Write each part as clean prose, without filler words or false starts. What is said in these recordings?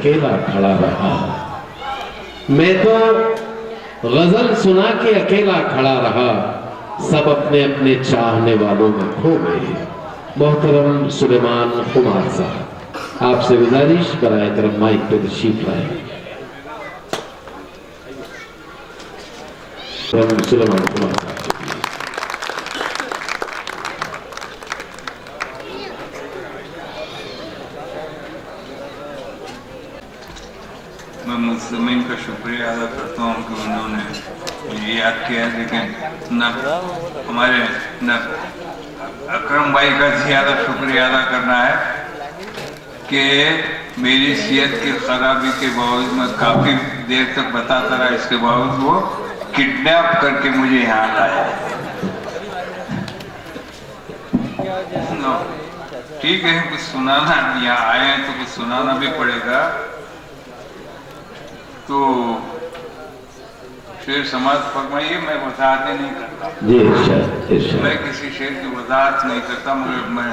अकेला खड़ा रहा। मैं तो गजल सुना के अकेला खड़ा रहा, सब अपने अपने चाहने वालों में खो गए। मोहतरम सुलेमान कुमार साहब, आपसे गुजारिश कराए करम माइक पे तशरीफ लाए। सुलेमान कुमार साहब मैं मुस्लिमीन का शुक्रिया अदा करता हूँ कि उन्होंने मुझे याद किया, लेकिन न हमारे न अकरम भाई का ज़्यादा शुक्रिया अदा करना है कि मेरी सेहत की खराबी के बावजूद मैं काफ़ी देर तक बताता रहा, इसके बावजूद वो किडनैप करके मुझे यहाँ लाया। ठीक है, कुछ सुनाना, यहाँ आए हैं तो कुछ सुनाना भी पड़ेगा। तो शेर समाप्त फरमाइए, मैं वजाहत नहीं करता जी, इरशाद। मैं किसी शेर की वजाहत नहीं करता, मगर मैं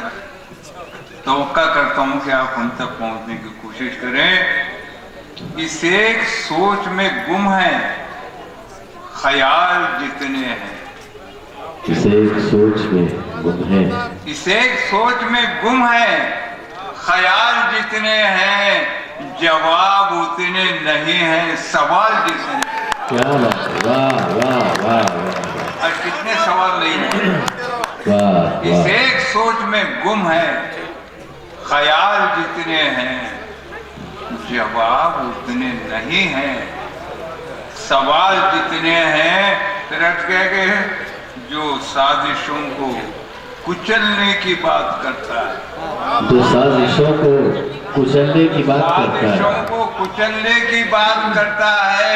तवक्का करता हूँ कि आप हम तक पहुँचने की कोशिश करें। इस एक सोच में गुम है ख्याल जितने हैं, इस एक सोच में गुम है, इस एक सोच में गुम है ख्याल जितने हैं, जवाब उतने नहीं हैं सवाल जितने। क्या बात है, वाह वाह वाह। और कितने सवाल नहीं हैं। वाह इस वाह। एक सोच में गुम है ख्याल जितने हैं, जवाब उतने नहीं हैं सवाल जितने हैं। फिर कह गए जो साजिशों को कुचलने की बात करता है, जो साजिशों को कुचलने की बात करता साजिशों है, को कुचलने की बात करता है,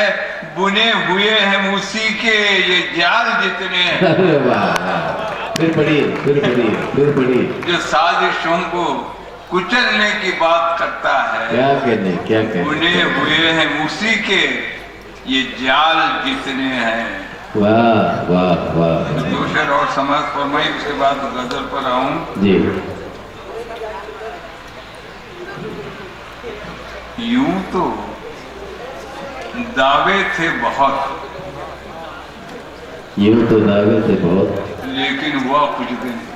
बुने हुए हैं उसी के ये जाल जितने हैं। अरे वाह वाह। फिर पढ़िए, फिर पढ़िए, फिर पढ़िए। जो साजिशों को कुचलने की बात करता है, क्या कहने, क्या बुने कहने। हुए हैं उसी के ये जाल जितने हैं। वाह वाह वाह। दो शेर और समाज फरमाई, उसके बाद गजल पर आऊं। जी। यूं तो दावे थे बहुत, यूं तो दावे थे बहुत, लेकिन हुआ कुछ भी नहीं।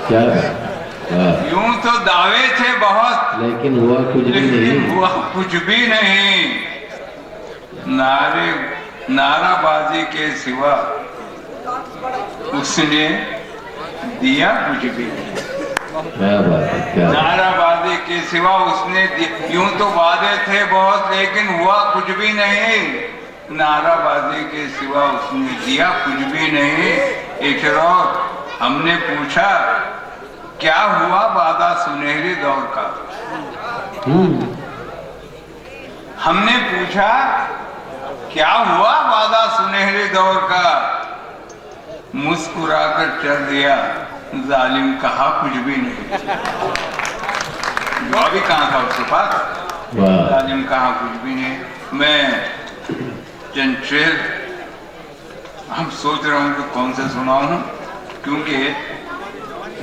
क्या वाह। यूं तो दावे थे बहुत, लेकिन हुआ कुछ भी लेकिन नहीं। हुआ कुछ भी नहीं। नाराबाजी के सिवा उसने दिया कुछ भी नहीं। क्या बात है, क्या। नाराबाजी के सिवा उसने यूं तो वादे थे बहुत, लेकिन हुआ कुछ भी नहीं। नाराबाजी के सिवा उसने दिया कुछ भी नहीं। एक रोज हमने पूछा क्या हुआ वादा सुनहरे दौर का, हमने पूछा क्या हुआ वादा सुनहरे दौर का, मुस्कुराकर चल दिया जालिम कहा कुछ भी नहीं। जवाब ही कहाँ था उसके पास, जालिम कहा कुछ भी नहीं। मैं चंद शेर हम सोच रहा हूँ कि कौन से सुनाऊं, क्योंकि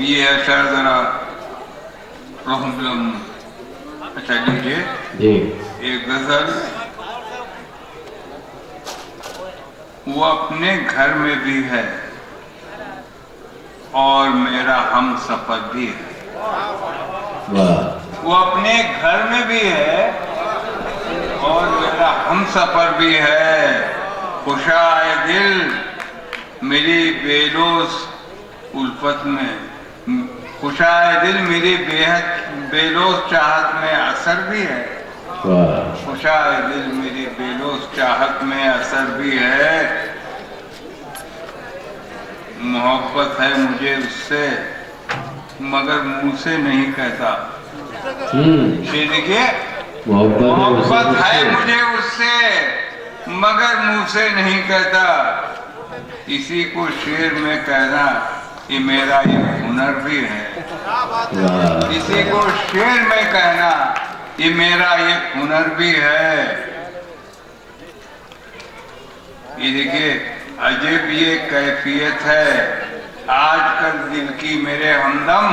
ये अशर जरा अच्छा लीजिए। एक गजल वो अपने घर में भी है और मेरा हम सफर भी है। वो अपने घर में भी है और मेरा हम सफर भी है। खुशाए दिल मेरी बेलोस उल्फत में, खुशाए दिल मेरी बेहद बेलोस चाहत में असर भी है। खुशाए दिल मेरी बेलोस चाहत में असर भी है। मोहब्बत है मुझे उससे मगर मुंह से नहीं कहता। देखिए, मोहब्बत है मुझे उससे मगर मुंह से नहीं कहता। इसी को शेर में कहना ये मेरा एक हुनर भी है। इसी को शेर में कहना ये मेरा एक हुनर भी है। ये देखिए अजीब ये कैफियत है आजकल दिल की मेरे हमदम।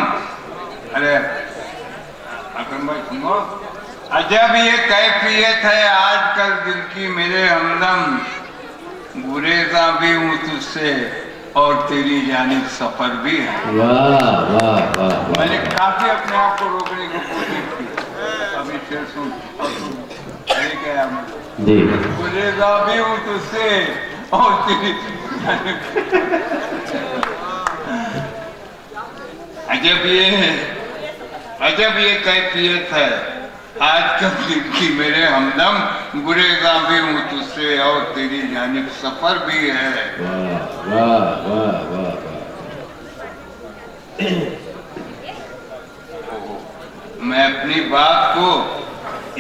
अरे अकरम भाई सुनो, अजब ये कैफियत है आजकल दिल की मेरे हमदम, गुरेजा भी हूँ तुझसे और तेरी जानिब सफर भी है। वाह वाह वाह वाह। मैंने काफी अपने आप को रोकने की कोशिश की, अभी शेर सुन क्या जी गुरेजा भी हूँ तुझसे और तेरी अजब ये कैफियत है आजकल दिल की मेरे हमदम, गुरेजा भी हूँ तुझसे और तेरी जानिब सफर भी है। वाह वाह वाह वाह वाह। मैं अपनी बात को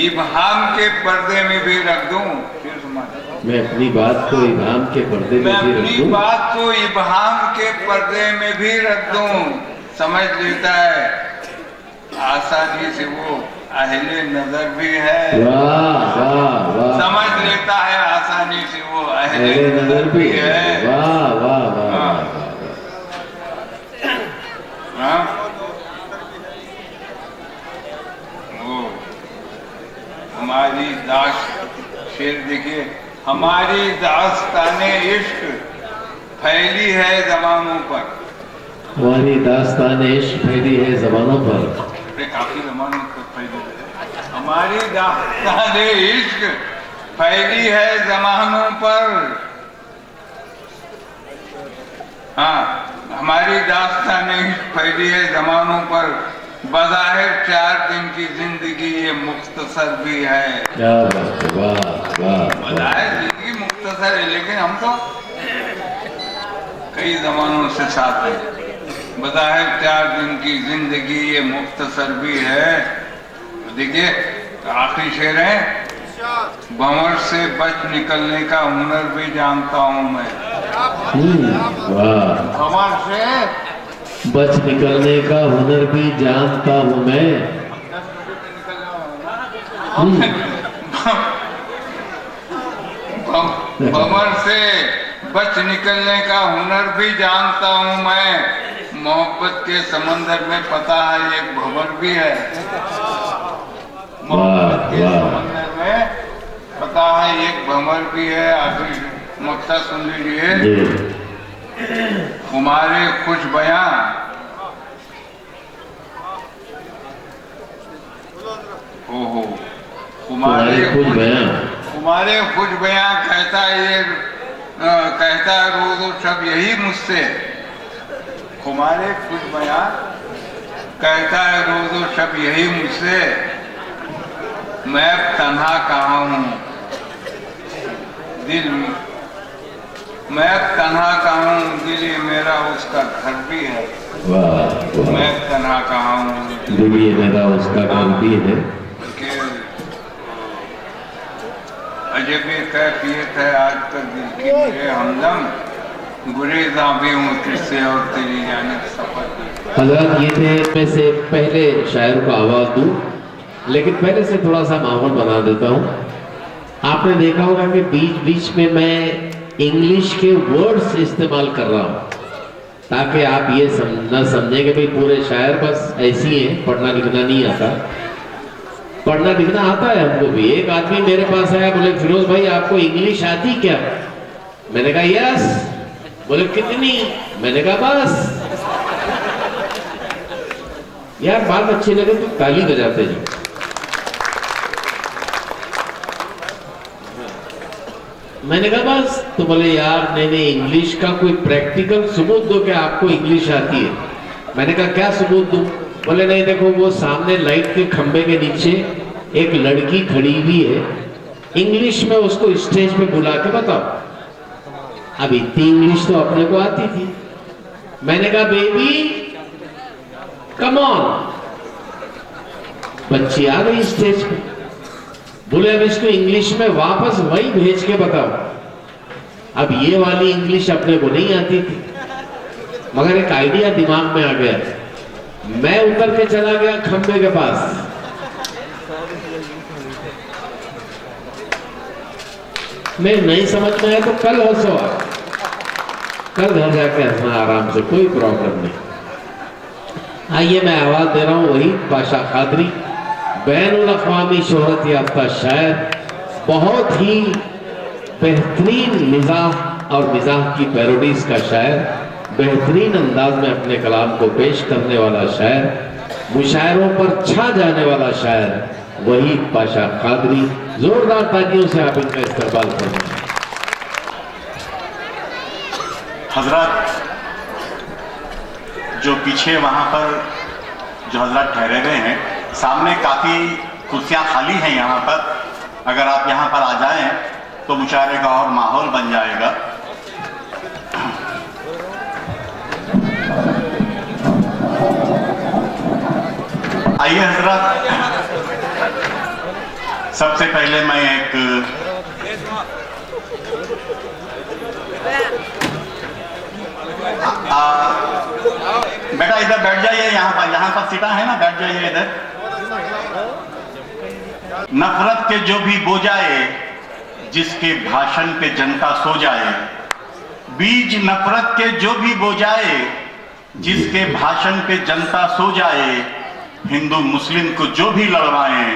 इब्हाम के पर्दे में भी रख दूं, मैं अपनी बात को इब्हाम के पर्दे में मैं भी रख अपनी दूं, बात को इब्हाम के पर्दे में भी रख दूं, समझ लेता है आसानी से वो अहले नजर भी है। वाह वाह वाह। समझ लेता है आसानी से वो अहले अहले नजर भी है। वाह वाह वाह वाह। हाँ? वो हमारी दाश्त, शेर देखिए, हमारी दास्ताने इश्क फैली है जबानों पर। हमारी दास्तान इश्क फैली है जबानों पर। काफी जबानों पर फैली है। हमारी दास्ताने इश्क फैली है जबानों पर। हाँ, हमारी दास्ताने इश्क फैली है जबानों पर। बज़ाहिर 4 दिन की जिंदगी ये मुख्तसर भी है। क्या बात है, वाह वाह। बज़ाहिर जिंदगी मुख्तसर है, लेकिन हम तो कई जमानों से साथ हैं। बज़ाहिर 4 दिन की जिंदगी ये मुख्तसर भी है। देखिए आखिरी शेर है, भंवर से बच निकलने का हुनर भी जानता हूँ मैं। वाह। भंवर से बच निकलने का हुनर भी जानता हूँ मैं। भंवर से बच निकलने का हुनर भी जानता हूँ मैं। मोहब्बत के समंदर में पता है एक भंवर भी है। मोहब्बत के समंदर में पता है एक भंवर भी है। आखिरी मकसद सुन लीजिए, तुम्हारे खुश बयां ओहो तुम्हारे खुश बयां कहता है रोज शब यही मुझसे। तुम्हारे खुश बयां कहता है रोज शब यही मुझसे। मैं तन्हा कहाँ हूँ दिल, मैं तन्हा कहाँ हूँ दिल मेरा उसका घर भी है। मैं तन्हा कहाँ हूँ दिल मेरा उसका घर भी है। अजब ये कैफियत है आजकल दिल की मेरे हमदम, गुरेज़ा भी हूँ तुझसे और तेरी जानिब सफर भी। हज़रत ये थे, मैं से पहले शायर को आवाज़ दूँ, लेकिन पहले से थोड़ा सा माहौल बना देता हूँ। आपने देखा होगा कि बीच बीच में मैं इंग्लिश के वर्ड्स इस्तेमाल कर रहा हूँ, ताकि आप ये न समझें कि भाई पूरे शायर बस ऐसी हैं, पढ़ना लिखना नहीं आता। पढ़ना लिखना आता है हमको भी। एक आदमी मेरे पास आया, बोले फिरोज भाई आपको इंग्लिश आती क्या? मैंने कहा यस। बोले कितनी? मैंने कहा बस। यार बात अच्छी लगे तो ताली बजाते जाओ। मैंने कहा बस। तो बोले यार नहीं इंग्लिश का कोई प्रैक्टिकल सबूत दो कि आपको इंग्लिश आती है। मैंने कहा क्या सबूत दूं? बोले नहीं देखो वो सामने लाइट के खंबे के नीचे एक लड़की खड़ी हुई है, इंग्लिश में उसको स्टेज पे बुला के बताओ। अब इतनी इंग्लिश तो अपने को आती थी। मैंने कहा बेबी कम ऑन। बच्ची आ गई स्टेज पे। बोले अब इसको इंग्लिश में वापस वही भेज के बताओ। अब ये वाली इंग्लिश अपने को नहीं आती थी, मगर एक आइडिया दिमाग में आ गया। मैं उतर के चला गया खंबे के पास। मैं नहीं समझ में आया तो कल हंसो, कल घर जाके हंसना आराम से, कोई प्रॉब्लम नहीं। आइए मैं आवाज दे रहा हूं वही बादशाह कादरी, बैनुल अक़वामी शोहरत याफ्ता शायर, बहुत ही बेहतरीन मिजाह और मिजाह की पैरोडीज का शायर, बेहतरीन अंदाज में अपने कलाम को पेश करने वाला शायर, मुशायरों पर छा जाने वाला शायर वहीद पाशा कादरी। जोरदार तालियों से आप इनका इस्तेमाल करें। हजरत जो पीछे वहां पर जो हजरत ठहरे हुए हैं, सामने काफी कुर्सियां खाली हैं यहाँ पर, अगर आप यहाँ पर आ जाएं तो मुशायरे का और माहौल बन जाएगा। आइए हजरत, सबसे पहले मैं एक बेटा इधर बैठ जाइए, यहाँ पर सीटा है ना, बैठ जाइए इधर। नफरत के जो भी बो जाए, जिसके भाषण पे जनता सो जाए, बीज नफरत के जो भी बो जाए, जिसके भाषण पे जनता सो जाए, हिंदू मुस्लिम को जो भी लड़वाएं,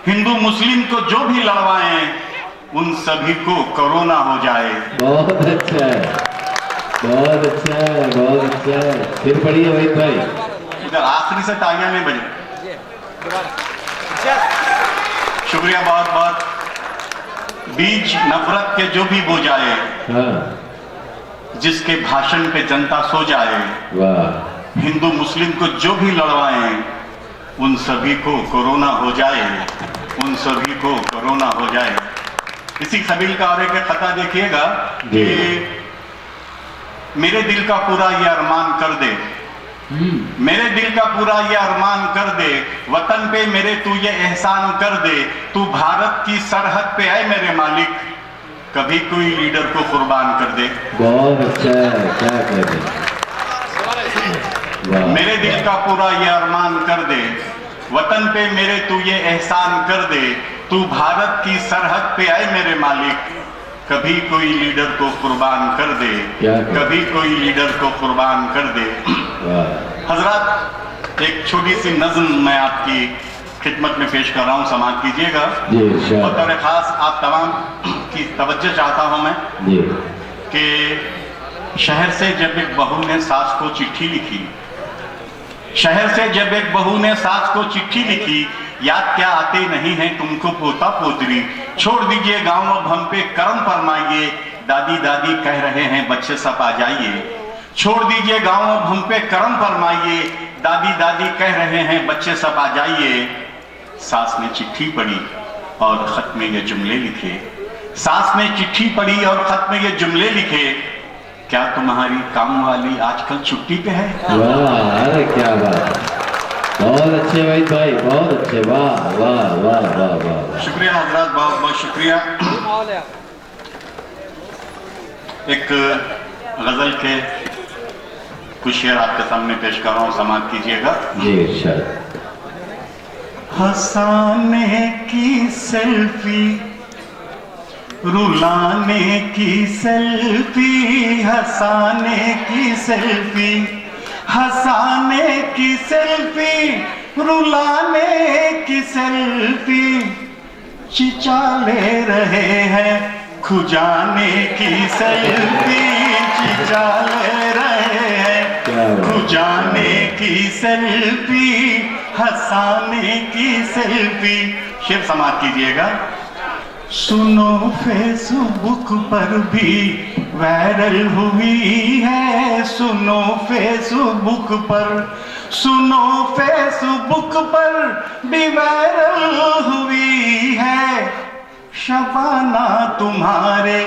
हिंदू मुस्लिम को जो भी लड़वाएं, उन सभी को कोरोना हो जाए। बहुत अच्छा है, बहुत अच्छा है, बहुत अच्छा है। फिर पढ़िए वहीद भाई। इधर आखिरी से तालियां नहीं बजी। शुक्रिया बहुत बहुत। बीज नफरत के जो भी बो जाए, हाँ, जिसके भाषण पे जनता सो जाए, वाह, हिंदू मुस्लिम को जो भी लड़वाएं, उन सभी को कोरोना हो जाए, उन सभी को कोरोना हो जाए। इसी कबील का और एक खता देखिएगा कि मेरे दिल का पूरा ये अरमान कर दे, मेरे दिल का पूरा ये अरमान कर दे, वतन पे मेरे तू ये एहसान कर दे, तू भारत की सरहद पे है मेरे मालिक, कभी कोई लीडर को कुर्बान कर दे। बहुत अच्छा है, क्या कर दे। मेरे दिल का पूरा ये अरमान कर दे, वतन पे मेरे तू ये एहसान कर दे, तू भारत की सरहद पे आए मेरे मालिक, कभी कोई लीडर को कुर्बान कर दे, कभी कोई लीडर को कुर्बान कर दे। हजरत, एक छोटी सी नज्म मैं आपकी खिदमत में पेश कर रहा हूँ, समाप्त कीजिएगा। बतौर खास आप तमाम की तवज्जो चाहता हूँ मैं कि शहर से जब एक बहू ने सास को चिट्ठी लिखी, शहर से जब एक बहू ने सास को चिट्ठी लिखी, याद क्या आते नहीं हैं तुमको पोता पोतरी, छोड़ दीजिए गांव अब हम पे करम फरमाइए, दादी दादी कह रहे हैं बच्चे सब आ जाइए, छोड़ दीजिए गांव अब हम पे करम फरमाइए, दादी दादी कह रहे हैं बच्चे सब आ जाइए। सास ने चिट्ठी पढ़ी और खत में ये जुमले लिखे, सास ने चिट्ठी पढ़ी और खत में ये जुमले लिखे, क्या तुम्हारी काम वाली आजकल छुट्टी पे है? वाह, अरे क्या बात, बहुत अच्छे वहीद भाई, बहुत अच्छे, वाह वाह वाह वाह वाह। शुक्रिया हजरत, बहुत बहुत शुक्रिया। एक गजल के कुछ शेर आपके सामने पेश कर रहा हूँ, समाप्त कीजिएगा। जी इरशाद। हंसाने की सेल्फी, रुलाने की सेल्फी, हंसाने की सेल्फी, हंसाने की सेल्फी, रुलाने की सेल्फी, चिचाले रहे हैं खुजाने की सेल्फी, चिचाले रहे हैं खुजाने की सेल्फी, हंसाने की सेल्फी। शेर समाप्त कीजिएगा। सुनो फेसबुक पर भी वायरल हुई है, सुनो फेसबुक पर, सुनो फेसबुक पर भी वायरल हुई है, शबाना तुम्हारे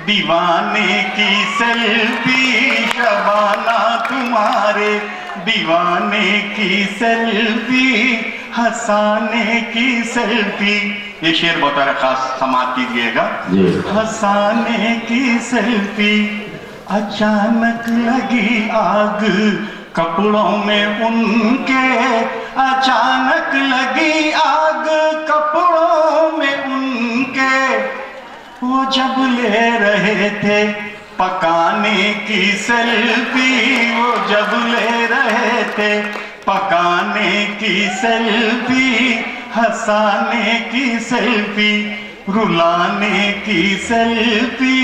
दीवाने की सेल्फी, शबाना तुम्हारे दीवाने की सेल्फी, हंसाने की सेल्फी। ये शेर बतौर खास समाप्त कीजिएगा। हंसाने की सेल्फी, अचानक लगी आग कपड़ों में उनके, अचानक लगी आग कपड़ों में उनके, वो जब ले रहे थे पकाने की सेल्फी, वो जब ले रहे थे पकाने की सेल्फी, हंसाने की सेल्फी, रुलाने की सेल्फी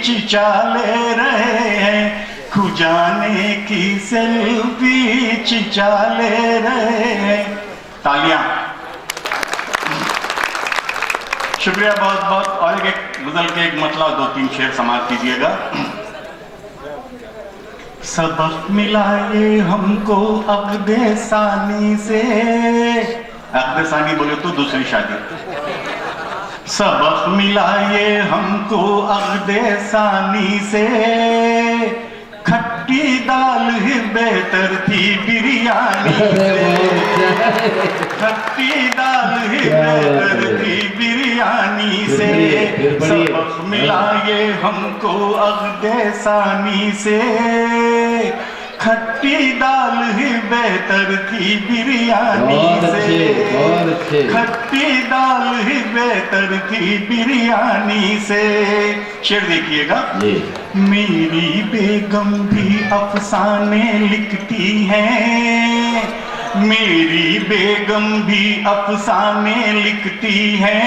चिचा ले रहे हैं, खुजाने की सेल्फी चिचा ले रहे हैं। तालियां। शुक्रिया बहुत बहुत। और एक गजल के एक मतलब 2-3 शेर समाप्त कीजिएगा। सबक मिला ये हमको अक़्दे सानी से, अक़्दे सानी बोले तो दूसरी शादी। सबक मिला ये हमको अक़्दे सानी से, खट्टी दाल ही बेहतर थी बिरयानी से, खट्टी दाल ही बेहतर थी बिरयानी से। सबक मिला ये हमको अक़्दे सानी से, खट्टी दाल ही बेहतर थी बिरयानी से, खट्टी दाल ही बेहतर थी बिरयानी से। शेर देखिएगा। मेरी बेगम भी अफसाने लिखती है, मेरी बेगम भी अफसाने लिखती है,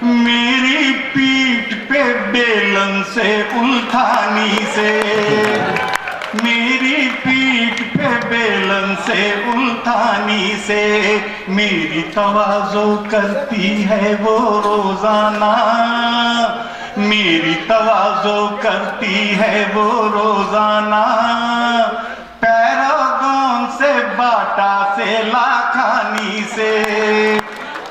मेरी पीठ पे बेलन से उल्थानी से, मेरी पीठ पे बेलन से उल्थानी से। मेरी तवाज़ो करती है वो रोजाना, मेरी तवाज़ो करती है वो रोजाना, पैरागॉन से बाटा से लाखानी से,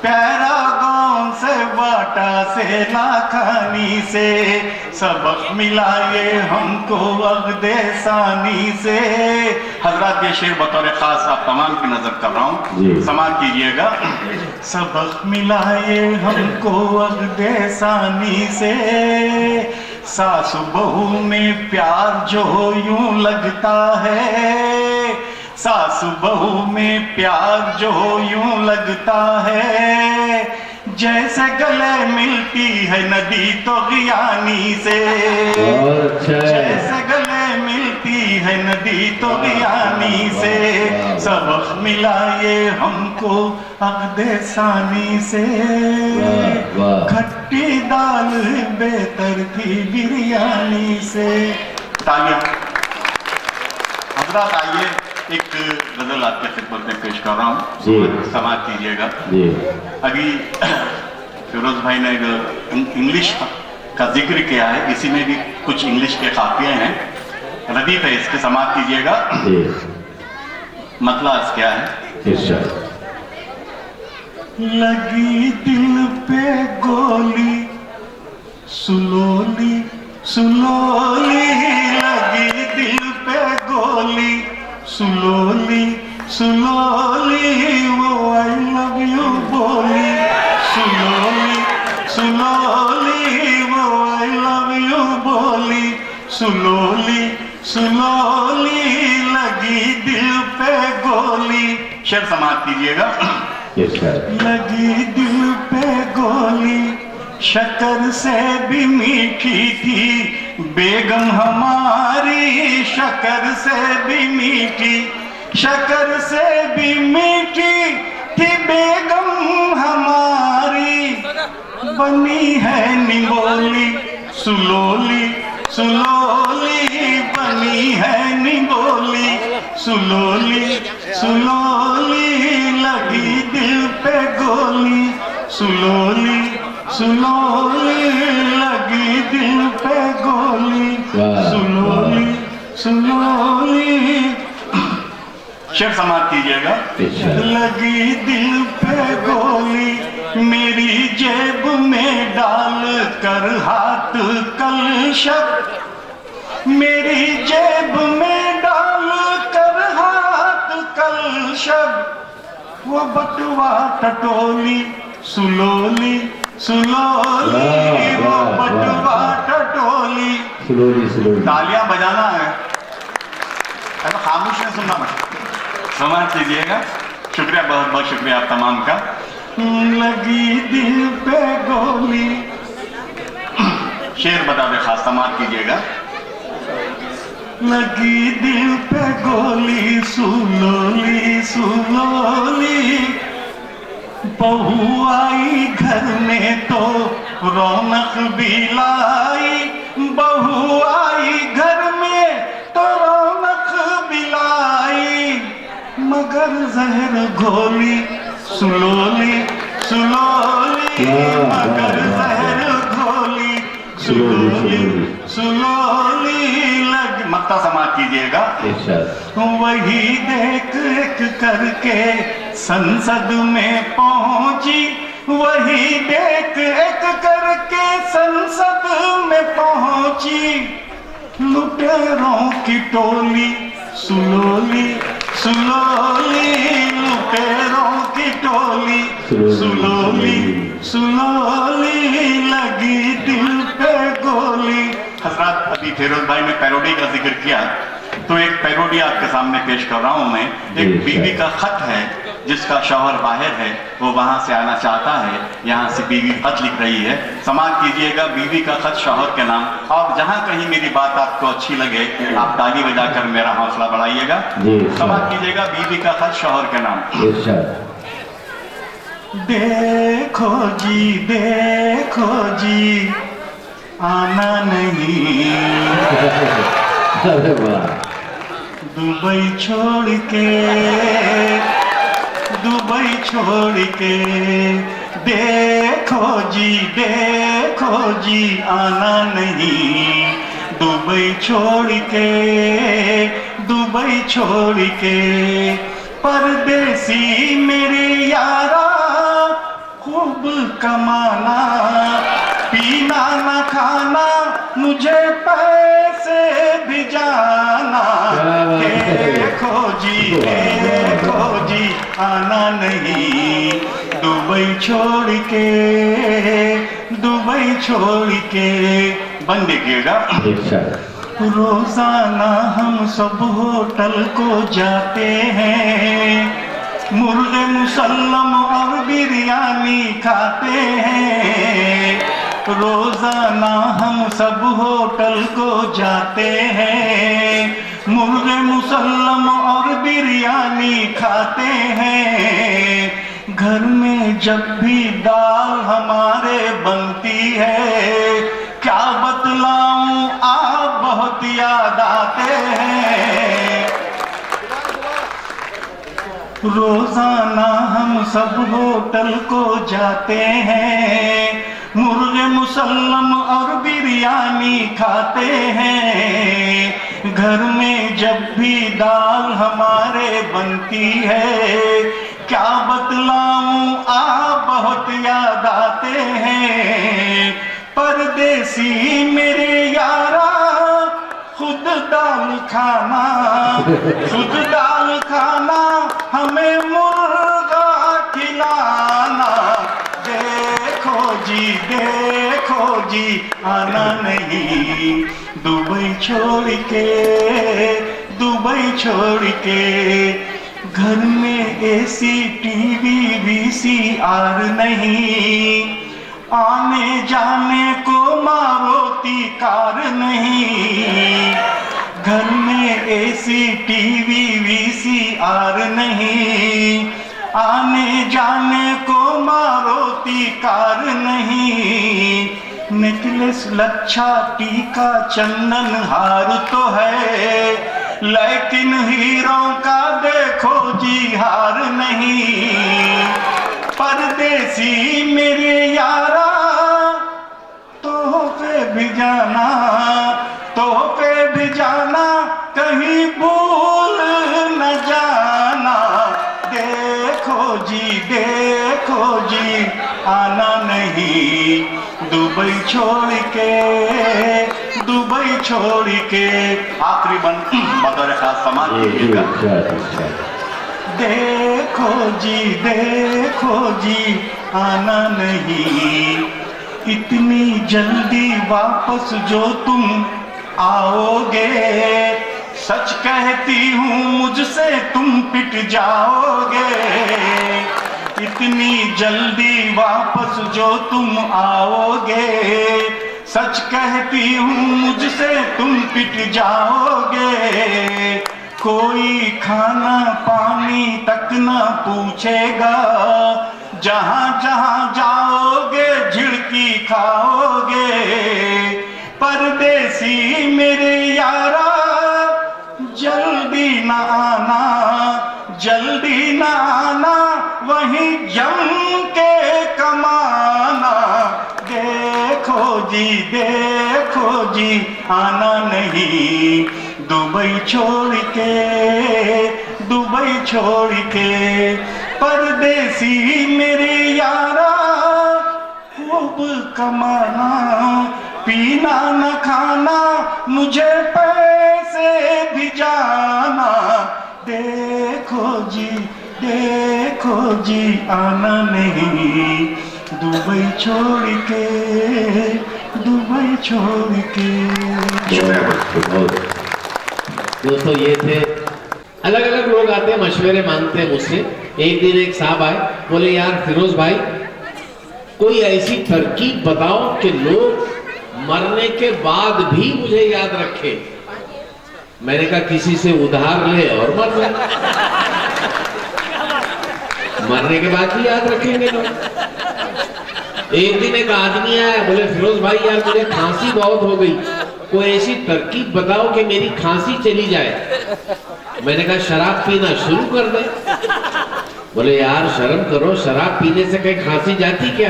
पैरागॉन से बाटा से लाखानी से। सबक मिला ये हमको अक़्दे सानी से। हजरात ये शेर बतौर खास आप तमाम की नजर कर रहा हूँ, समाप्त कीजिएगा। सबक मिला ये हमको अक़्दे सानी से, सास बहू में प्यार जो यूं लगता है, सास बहू में प्यार जो यूं लगता है, जैसे गले मिलती है नदी तो गियानी से, जैसे गले मिलती है नदी तो गियानी से। सबक मिला ये हमको अक़्दे सानी से, खट्टी दाल बेहतर थी बिरयानी से। तालियां। हज़रात आइए एक गजल आपके खिदमत में पेश कर रहा हूँ, समाप्त कीजिएगा। अभी फिरोज भाई ने इंग्लिश का जिक्र किया है, इसी में भी कुछ इंग्लिश के काफिये हैं, रदीफ है, इसके समाप्त कीजिएगा। मतलब क्या है? लगी दिल पे गोली सुलोली सुलोली, लगी दिल पे गोली सुलोली सुलोली, वो आई लव यू बोली सुलोली सुलोली, वो आई लव यू बोली सुलोली सुलोली, लगी दिल पे गोली। शेर समाप्त कीजिएगा। लगी दिल पे गोली, शक्कर से भी मीठी थी बेगम हमारी, शक्कर से भी मीठी, शक्कर से भी मीठी थी बेगम हमारी, बनी है निगोली सुलोली सुलोली, बनी है निगोली सुलोली सुलोली, लगी दिल पे गोली सुलोली सुलोली, लगी दिल पे गोली सुलोली सुलोली। शेर समाप्त कीजिएगा। लगी दिल पे गोली, मेरी जेब में डाल कर हाथ कलशब, मेरी जेब में डाल कर हाथ कलशब, वो बटुआ टटोली सुलोली सुलोली, वो बटुआ टटोली सुलोली सुलोली। तालियां बजाना है, अगर खामोश नहीं सुनना मत। समाप्त कीजिएगा। शुक्रिया, बहुत बहुत शुक्रिया आप तमाम का। लगी दिल पे गोली। शेर बता दे खास, समाप्त कीजिएगा। लगी दिल पे गोली सुलोली सुलोली, बहू आई घर में तो रौनक भी लाई, बहू आई घर में तो रौनक भी लाई, मगर जहर घोली सुलोली सुलोली, मगर जहर घोली सुलोली सुलोली लग। मक्ता समाप्त कीजिएगा। वही देख एक करके संसद में पहुंची, वही देख एक करके संसद में पहुंची, लुटेरों की टोली सुलोली सुलोली, लुटेरों की टोली सुलोली सुलोली, लगी दिल पे गोली। हजरात, अभी फिरोज भाई ने पैरोडी का जिक्र किया तो एक पैरोडी आपके सामने पेश कर रहा हूं मैं। एक बीवी का खत है जिसका शौहर बाहर है, वो वहां से आना चाहता है, यहाँ से बीवी खत लिख रही है। समाप्त कीजिएगा बीवी का खत शौहर के नाम। और जहां कहीं मेरी बात आपको अच्छी लगे आप ताली बजाकर मेरा हौसला बढ़ाइएगा। समाप्त कीजिएगा बीवी का खत शौहर के नाम। देखो जी आना नहीं, दुबई छोड़ के, दुबई छोड़ के, देखो जी आना नहीं, दुबई छोड़ के, दुबई छोड़ के, परदेसी मेरे यारा खूब कमाना, पीना न खाना मुझे पैसे भी जाना, देखो जी आना नहीं, दुबई छोड़ के, दुबई छोड़ के। बंद देखिएगा। रोजाना हम सब होटल को जाते हैं, मुर्गे मुसल्लम और बिरयानी खाते हैं, रोजाना हम सब होटल को जाते हैं, मुर्गे मुसल्लम और बिरयानी खाते हैं, घर में जब भी दाल हमारे बनती है, क्या बतलाऊं आप बहुत याद आते हैं, रोजाना हम सब होटल को जाते हैं, मुर्गे मुसल्लम और बिरयानी खाते हैं, घर में जब भी दाल हमारे बनती है, क्या बतलाऊं आप बहुत याद आते हैं, परदेसी मेरे यारा खुद दाल खाना, खुद दाल खाना हमें मुर्गा खिलाना, देखो जी आना नहीं, दुबई छोड़ के, दुबई छोड़ के, घर में एसी टीवी VCR नहीं, आने जाने को मारुति कार नहीं, घर में एसी टीवी VCR नहीं, आने जाने को मारुति कार नहीं, नेकलेस लच्छा टीका चंदन हार तो है, लेकिन हीरों का देखो जी हार नहीं, परदेसी मेरे यारा तोहफे भिजाना, तोहफे भिजाना कहीं भूल न जाना, देखो जी आना नहीं, दुबई छोड़ के, दुबई छोड़ के। आखिरी बतौर खास समाज कीजिएगा। देखो जी आना नहीं, इतनी जल्दी वापस जो तुम आओगे, सच कहती हूँ मुझसे तुम पिट जाओगे, इतनी जल्दी वापस जो तुम आओगे, सच कहती हूँ मुझसे तुम पिट जाओगे, कोई खाना पानी तक न पूछेगा, जहां जहां जाओगे झिड़की खाओगे। परदेसी मेरे यारा जल्दी ना आना, जल्दी ना आना, वहीं जम के कमाना। देखो जी आना नहीं, दुबई छोड़ के, दुबई छोड़ के। परदेसी मेरे यारा खूब कमाना, पीना न खाना, मुझे पैसे भी जाना। देखो जी आना नहीं, दुबई छोड़ के, दुबई छोड़ के। दोस्तों ये थे, अलग अलग लोग आते हैं मशवरे मांगते हैं मुझसे। एक दिन एक साहब आए, बोले यार फिरोज भाई कोई ऐसी तरकीब बताओ कि लोग मरने के बाद भी मुझे याद रखे। मैंने कहा किसी से उधार ले और मर ले, मरने के बाद भी याद रखेंगे लोग। एक दिन एक आदमी आया, बोले फिरोज भाई यार मुझे खांसी बहुत हो गई, कोई ऐसी तरकीब बताओ कि मेरी खांसी चली जाए। मैंने कहा शराब पीना शुरू कर दे। बोले यार शर्म करो, शराब पीने से कहीं खांसी जाती क्या?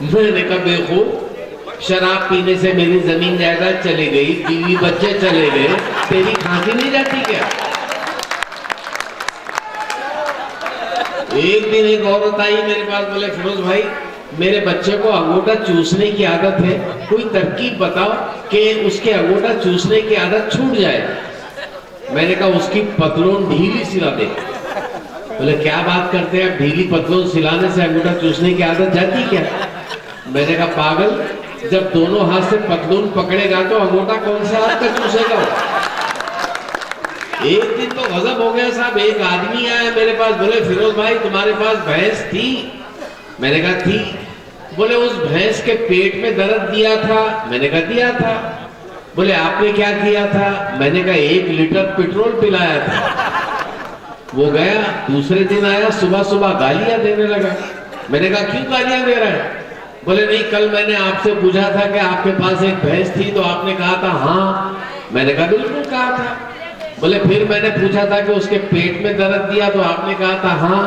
मैंने कहा बेवकूफ, शराब पीने से मेरी जमीन जायदाद चली गई, बीवी बच्चे चले गए, तेरी खांसी नहीं जाती क्या? एक दिन एक औरत आई मेरे पास, बोले फिरोज भाई मेरे बच्चे को अंगूठा चूसने की आदत है, कोई तरकीब बताओ कि उसके अंगूठा चूसने की आदत छूट जाए। मैंने कहा उसकी पतलून ढीली सिला दे। बोले क्या बात करते हैं, ढीली पतलून सिलाने से अंगूठा चूसने की आदत जाती क्या? मैंने कहा पागल, जब दोनों हाथ से पतलून पकड़ेगा तो अंगूठा कौन से हाथ का चूसेगा? एक दिन तो गजब हो गया साहब, एक आदमी आया मेरे पास, बोले फिरोज भाई तुम्हारे पास भैंस थी? मैंने कहा थी। बोले उस भैंस के पेट में दर्द दिया था? मैंने कहा दिया था। बोले आपने क्या किया था? मैंने कहा 1 लीटर पेट्रोल पिलाया था। वो गया, दूसरे दिन आया, सुबह सुबह गालियां देने लगा। मैंने कहा क्यों गालियां दे रहा है? बोले नहीं कल मैंने आपसे पूछा था कि आपके पास एक भैंस थी तो आपने कहा था हाँ। मैंने कहा बिल्कुल कहा था। बोले फिर मैंने पूछा था कि उसके पेट में दर्द दिया तो आपने कहा था हाँ।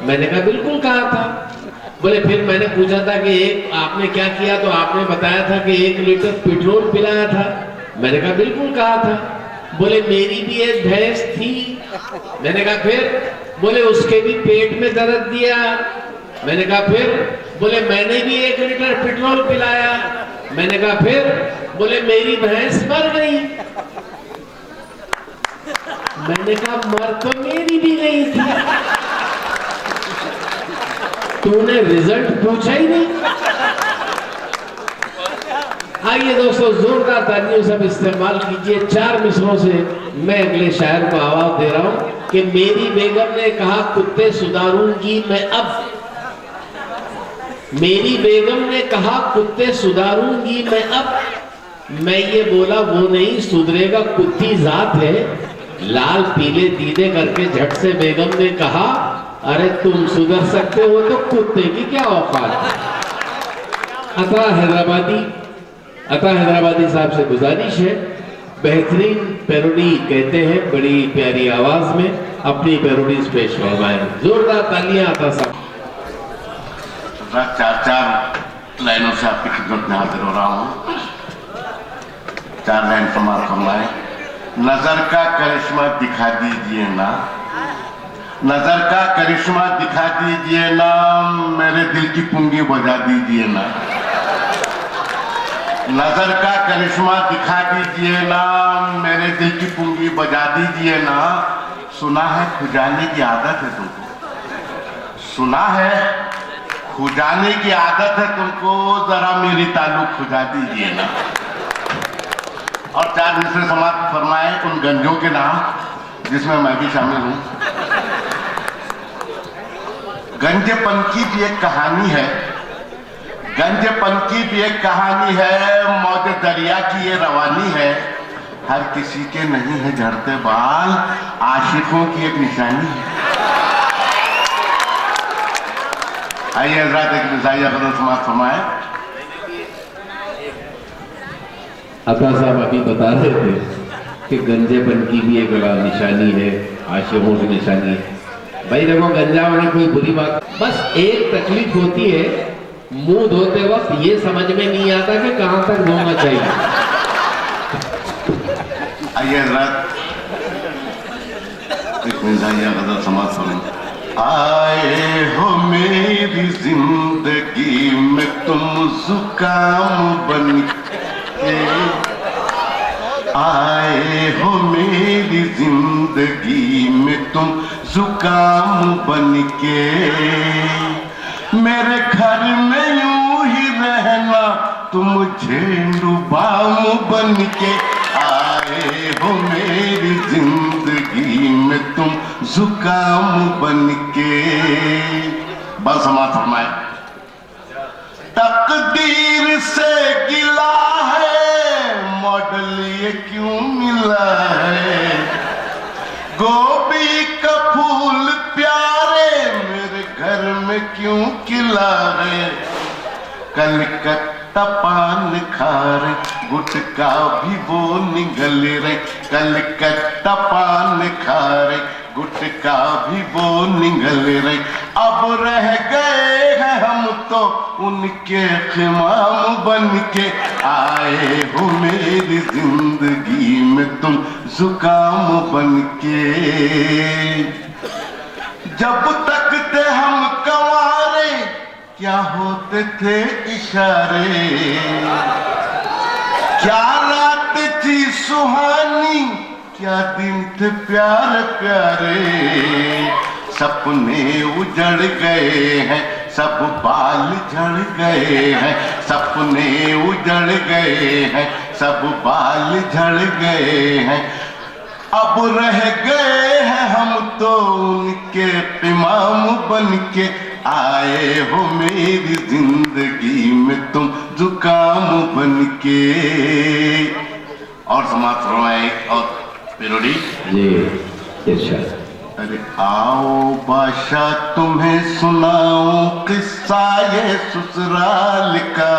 मैंने कहा बिल्कुल कहा था। बोले फिर मैंने पूछा था कि आपने क्या किया तो आपने बताया था कि 1 लीटर पेट्रोल पिलाया था। मैंने कहा बिल्कुल कहा था। बोले मेरी भी एक भैंस थी। मैंने कहा फिर? बोले उसके भी पेट में दर्द दिया। मैंने कहा फिर? बोले मैंने भी 1 लीटर पेट्रोल पिलाया। मैंने कहा फिर? बोले मेरी भैंस मर गई। मैंने कहा मर तो मेरी भी गई थी, तूने रिजल्ट पूछा ही नहीं। आइए दोस्तों जोरदार तालियों सब इस्तेमाल कीजिए। 4 मिसरों से मैं अगले शायर को आवाज दे रहा हूं कि मेरी बेगम ने कहा कुत्ते सुधारूंगी मैं अब। मेरी बेगम ने कहा कुत्ते सुधारूंगी मैं अब। मैं ये बोला वो नहीं सुधरेगा, कुत्ती जात है। लाल पीले दीदे करके झट से बेगम ने कहा अरे तुम सुधर सकते हो तो कुत्ते की क्या औकात। अता हैदराबादी साहब से गुजारिश है, बेहतरीन पैरोडी कहते हैं, बड़ी प्यारी आवाज में अपनी पैरोडीज पेश फरमाएं। जोरदार तालियां अता साहब। 4 लाइनों से आपकी खिदमत में हाजिर हो रहा हूँ। 4 लाइन समाप्त फरमाए। नजर का करिश्मा दिखा दीजिए ना, नजर का करिश्मा दिखा दीजिए ना, मेरे दिल की पुंगी बजा दीजिए ना। नजर का करिश्मा दिखा दीजिए ना, मेरे दिल की पुंगी बजा दीजिए ना। सुना है खुजाने की आदत है तुमको, सुना है खुजाने की आदत है तुमको, जरा मेरी ताल्लुक खुजा दीजिए ना। और 4 दूसरे समाप्त फरमाए उन गंजों के नाम जिसमें मैं भी शामिल हूं। गंजेपन की भी एक कहानी है, गंजेपन की भी एक कहानी है, मौज दरिया की ये रवानी है। हर किसी के नहीं है झड़ते बाल, आशिकों की एक निशानी है। आइए हजरात एक मिसाइया कदर समाप्त फरमाए। अता साहब अभी बता रहे थे कि गंजेपन की भी एक बड़ा निशानी है, आशिकों की निशानी है। भाई देखो, गंजा होना कोई बुरी बात, बस एक तकलीफ होती है, मुंह धोते वक्त ये समझ में नहीं आता कि कहां तक धोना चाहिए। आइए हजरात एक मिसाइया कदर समाप्त फरमाए। आए हो मेरी जिंदगी में तुम जुकाम बन के, आए हो मेरी जिंदगी में तुम जुकाम बन के, मेरे घर में यूं ही रहना तुम झेंडू बाम बन के, आए हो मेरी जिंदगी में तुम जुकाम बन के। बस समाप्त फरमाए। तकदीर से गिला है मॉडल ये क्यों मिला है, गोभी का फूल प्यारे मेरे घर में क्यों खिला है, कलकत्ता पान खार गुटका भी वो निगल रहे, कलकत्ता पान खार गुटका भी वो निगल रहे, अब रह गए हैं हम तो उनके खिमाम बन के, आए हो मेरी जिंदगी में तुम जुकाम बन के। जब तक थे हम कंवारे क्या होते थे इशारे, क्या रात थी सुहानी क्या दिन थे प्यारे प्यारे, सपने उजड़ गए हैं सब बाल झड़ गए हैं, सपने उजड़ गए हैं सब बाल झड़ गए हैं, अब रह गए हैं हम तो उनके इमाम बन के, आए हो मेरी जिंदगी में तुम जुकाम बन के। और समाप्त फरमाए और पेरोडी जी इरशाद। अरे आओ बादशाह तुम्हें सुनाऊं किस्सा ये ससुराल का,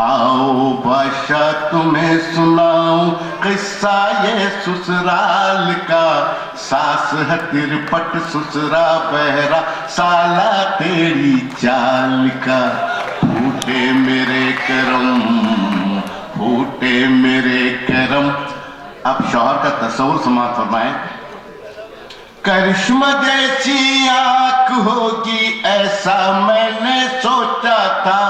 आओ बादशाह तुम्हें सुनाऊं किस्सा ये ससुराल का, सास है तिरपट ससुरा बहरा साला तेरी चाल का, फूटे मेरे करम फूटे मेरे करम। अब शौहर का तस्वुर समाप्त फरमाए। करिश्मा जैसी आंख होगी ऐसा मैंने सोचा था,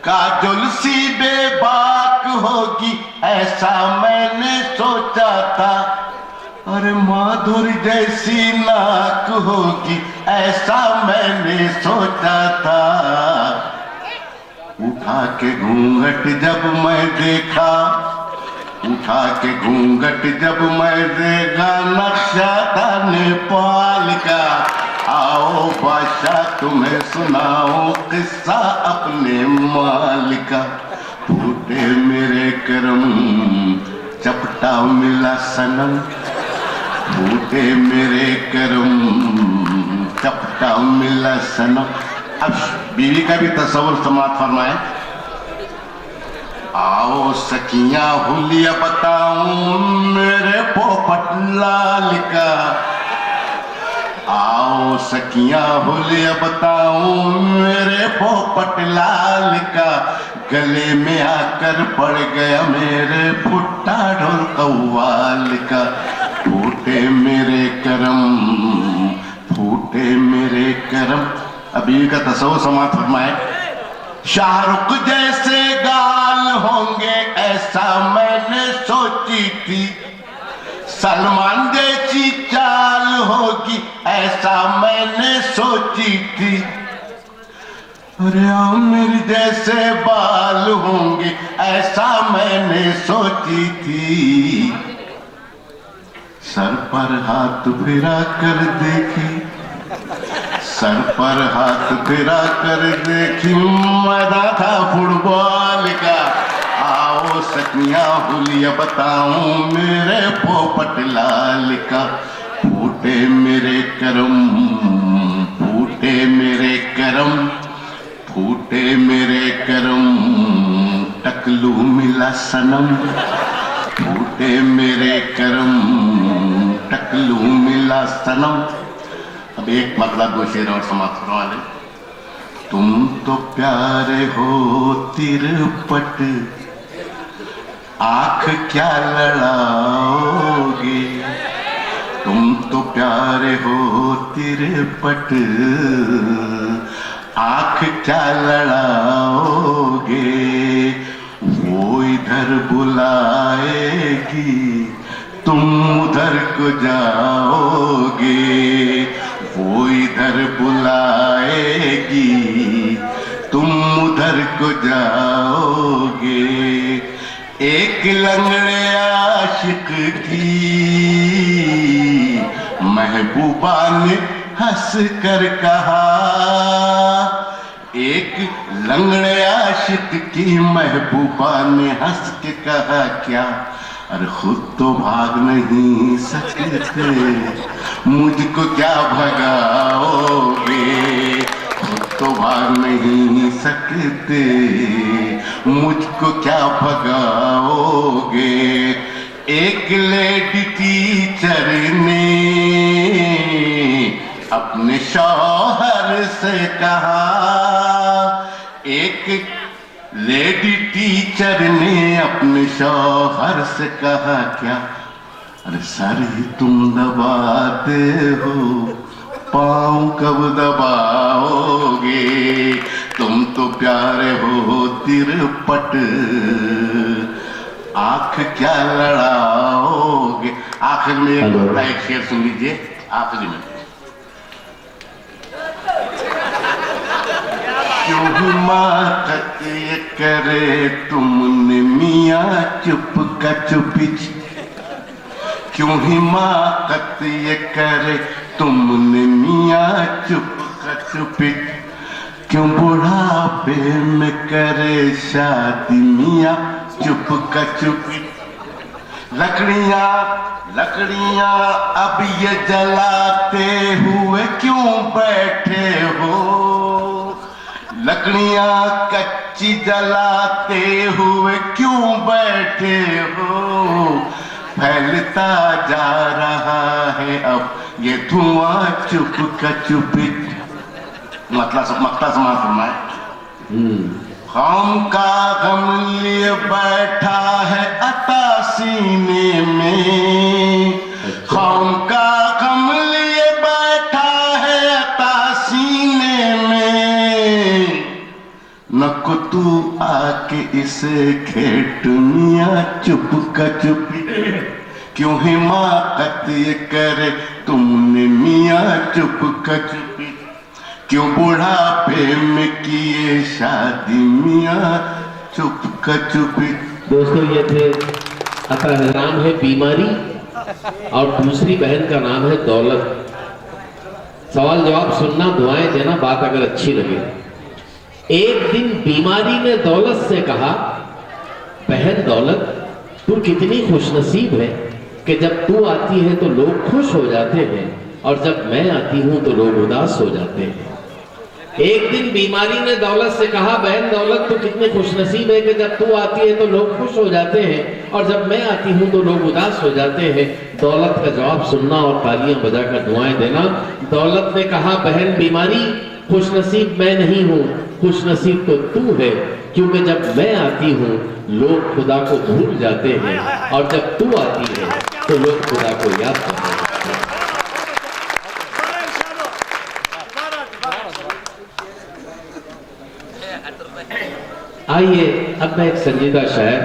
काजल सी बेबाक होगी ऐसा मैंने सोचा था, अरे माधुरी जैसी नाक होगी ऐसा मैंने सोचा था, उठा के घूंघट जब मैं देखा, उठा के घूंघट जब मैं देखा नक्शा था नेपाल का, आओ बादशाह तुम्हें सुनाओ किस्सा अपने माल का, फूटे मेरे करम चपटा मिला सनम, फूटे मेरे करम चपटा मिला सनम। अब बीवी का भी तस्वुर समाप्त फरमाए। आओ सखियां हुलिया बताऊं मेरे पोपट लाल का, आओ सखियां हुलिया बताऊं मेरे पोपट लाल का, गले में आकर पड़ गया मेरे फुट्टा ढोल कव्वाल का, फूटे मेरे करम फूटे मेरे करम। अभी का तस्वुर समाप्त फरमाए। शाहरुख जैसे गाल होंगे ऐसा मैंने सोची थी, सलमान जैसी चाल होगी ऐसा मैंने सोची थी, अरे आमिर जैसे बाल होंगे ऐसा मैंने सोची थी, सर पर हाथ फिरा कर देखी, सर पर हाथ फिरा कर देखी मैदान था फुटबॉल का, आओ सखियां हुलिया बताऊं मेरे पोपट लाल का, फूटे मेरे करम फूटे फूटे मेरे करम, फूटे मेरे करम, टकलू मिला सनम, फूटे मेरे करम, टकलू मिला सनम। अब एक मतला दो शेर और समाप्त करवा ले। तुम तो प्यारे हो तिरपट, आंख क्या लड़ाओगे, तुम तो प्यारे हो तिरपट, आंख क्या लड़ाओगे, वो इधर बुलाएगी तुम उधर को जाओगे, वो इधर बुलाएगी तुम उधर को जाओगे। एक लंगड़े आशिक की महबूबा ने हंस कर कहा, एक लंगड़े आशिक की महबूबा ने हंस के कहा क्या, अरे खुद तो भाग नहीं सकते मुझको क्या भगाओगे, खुद तो भाग नहीं सकते मुझको क्या भगाओगे। एक लेडी टीचर ने अपने शौहर से कहा, एक लेडी टीचर ने अपने शौहर से कहा क्या, अरे सर ही तुम दबाते हो पाँव कब दबाओगे, तुम तो प्यारे हो तिरपट, आंख क्या लड़ाओगे। आखिर में एक शेर सुन लीजिए आखिरी में। क्यों हिमाकत ये करे तुमने मियाँ चुप का चुपिच, क्यों हिमाकत ये करे तुमने मियाँ चुप का चुपिच, क्यों बुढ़ापे में करे शादी मियाँ चुप का चुपिच। लकड़ियाँ लकड़ियाँ अब ये जलाते हुए क्यों बैठे हो, लकड़ियाँ कच्ची जलाते हुए क्यों बैठे हो, फैलता जा रहा है अब ये धुआं चुप का चुपिच। मकता समाज फरमाए। कौम का गम लिए बैठा है अता सीने में, कौम का गम लिए बैठा है अता सीने में, नको तू आके इसे खेट मियाँ चुप का चुपी, क्यों हिमाकत ये करे तुमने मियाँ चुप का चुपी, क्यों बुढ़ापे में किए शादी मियाँ चुप का चुपी। दोस्तों ये थे, अतः नाम है बीमारी और दूसरी बहन का नाम है दौलत। सवाल जवाब सुनना, दुआएं देना, बात अगर अच्छी लगे। एक दिन बीमारी ने दौलत से कहा, बहन दौलत तू कितनी खुशनसीब है कि जब तू आती है तो लोग खुश हो जाते हैं और जब मैं आती हूं तो लोग उदास हो जाते हैं। एक दिन बीमारी ने दौलत से कहा, बहन दौलत तू कितनी खुशनसीब है कि जब तू आती है तो लोग खुश हो जाते हैं और जब मैं आती हूं तो लोग उदास हो जाते हैं। दौलत का जवाब सुनना और तालियां बजाकर दुआएं देना। दौलत ने कहा, बहन बीमारी खुशनसीब मैं नहीं हूं, खुशनसीब तो तू है, क्योंकि जब मैं आती हूं लोग खुदा को भूल जाते हैं और जब तू आती है तो लोग खुदा को याद करते हैं। आइए अब मैं एक संजीदा शायर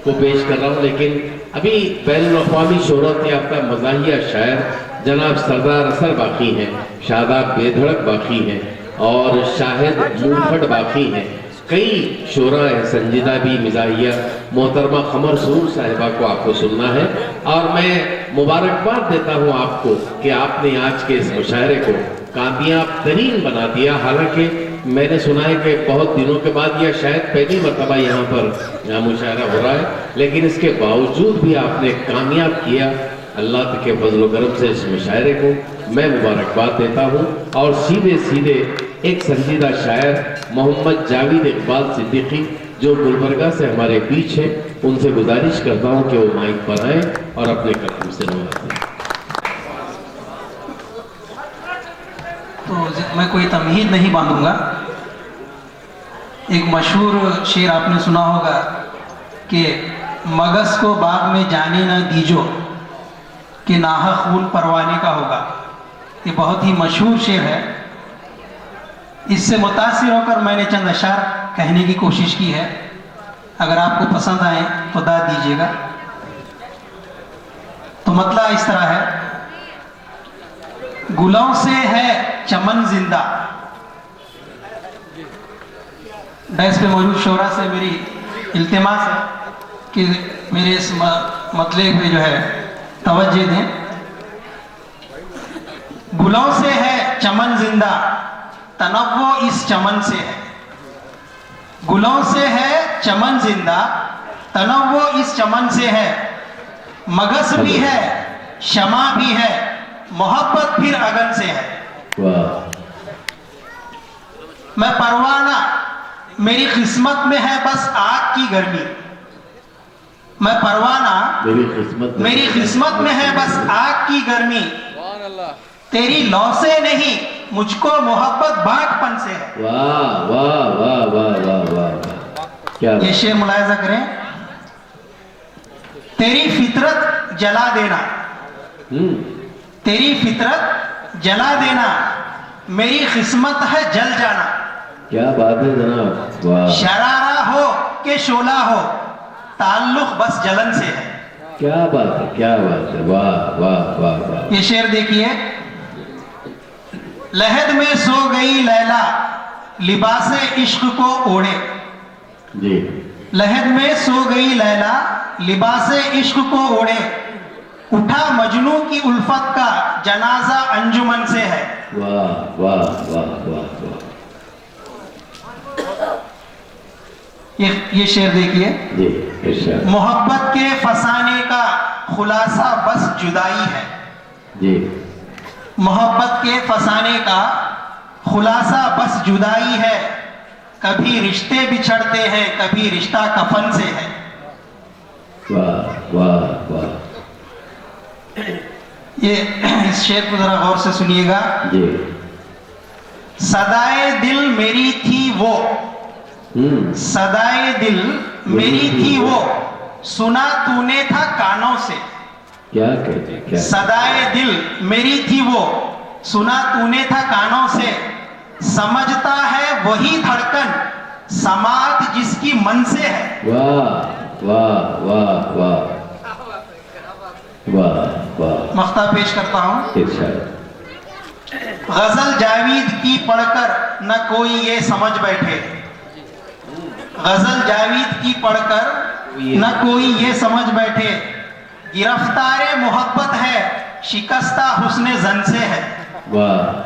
को पेश कर रहा हूँ, लेकिन अभी बैनुल-अक़वामी शोहरत याफ्ता मज़ाहिया शायर जनाब सरदार असर बाकी हैं, शादाब बेधड़क बाकी हैं और शाहिद मुंफट बाकी हैं। कई शोरा है संजीदा भी मिजाहिया। मोहतरमा कमर सुरूर साहिबा को आपको सुनना है और मैं मुबारकबाद देता हूँ आपको कि आपने आज के इस मुशायरे को कामयाब तरीन बना दिया। हालांकि मैंने सुना है कि बहुत दिनों के बाद यह शायद पहली मरतबा यहाँ पर मुशायरा हो रहा है, लेकिन इसके बावजूद भी आपने कामयाब किया। अल्लाह के फजल व करम से इस मुशायरे को मैं मुबारकबाद देता हूँ और सीधे सीधे एक संजीदा शायर मोहम्मद जावेद इकबाल सिद्दीकी जो गुलबर्गा से हमारे बीच है, उनसे गुजारिश करता हूँ कि वो माइक पर आए और अपने कलम से नवाजें। तो मैं कोई तमहीद नहीं बांधूंगा। एक मशहूर शेर आपने सुना होगा कि मगस को बाग में जाने न दीजो कि नाहा खून परवाने का होगा। ये बहुत ही मशहूर शेर है। इससे मुतासिर होकर मैंने चंद अशार कहने की कोशिश की है। अगर आपको पसंद आए तो दाद दीजिएगा। तो मतलब इस तरह है, गुलों से है चमन जिंदा। डैश पे मौजूद शोरा से मेरी इल्तिमास है कि मेरे इस मतले पे जो है तवज्जो दें। गुलों से है चमन जिंदा, तनव्वो इस चमन से है। गुलों से है चमन जिंदा, तनव्वो इस चमन से है। मगस भी है, शमा भी है, मोहब्बत फिर अगन से है। मैं परवाना, मेरी किस्मत में है बस आग की गर्मी। मैं परवाना, मेरी किस्मत में है बस आग की गर्मी। तेरी लौ से नहीं, मुझको मोहब्बत बागपन से है। वाह वाह वाह वाह वाह वाह, क्या ये शेर मुलायजा करें। तेरी फितरत जला देना, तेरी फितरत जला देना, मेरी किस्मत है जल जाना। क्या बात है जनाब, वाह। शरारा हो के शोला हो, ताल्लुक बस जलन से है। क्या बात है, क्या बात है, वाह वाह वाह वाह। ये शेर देखिए। लहद में सो गई लैला, लिबासे इश्क को ओढ़े। जी। लहद में सो गई लैला, लिबासे इश्क को ओढ़े। उठा मजनू की उल्फत का जनाजा अंजुमन से है। वाह वाह वाह वाह वाह। ये शेर देखिए। जी, इरशाद। मोहब्बत के फसाने का खुलासा बस जुदाई है। जी। मोहब्बत के फसाने का खुलासा बस जुदाई है। कभी रिश्ते बिछड़ते हैं, कभी रिश्ता कफन से है। वाह वाह वाह। ये इस शेर को जरा गौर से सुनिएगा। जी। सदाए दिल मेरी थी वो, सदाए दिल मेरी थी वो, सुना तूने था कानों से। क्या कहते, क्या सदाए दिल मेरी थी वो, सुना तूने था कानों से। समझता है वही धड़कन, समात जिसकी मन से है। वाह वाह वाह वाह वाह वाह। मख्ता पेश करता हूं। इरशाद। गजल जावेद की पढ़कर न कोई ये समझ बैठे। गजल जावेद की पढ़कर न कोई ये समझ बैठे। गिरफ्तारे मोहब्बत है, शिकस्ता हुस्ने जन से है। वाह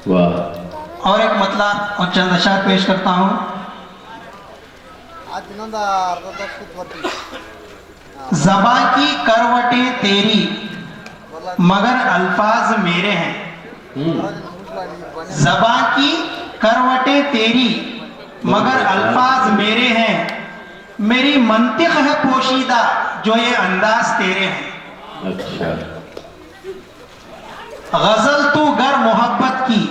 वाह। और एक मतलब और चंद अशार पेश करता हूं। ज़बां की करवटें तेरी, मगर अल्फाज मेरे हैं। ज़बां की करवटें तेरी, मगर अल्फाज मेरे हैं। मेरी मंतिक है पोशीदा, जो ये अंदाज तेरे हैं। अच्छा। गजल तू गर मोहब्बत की,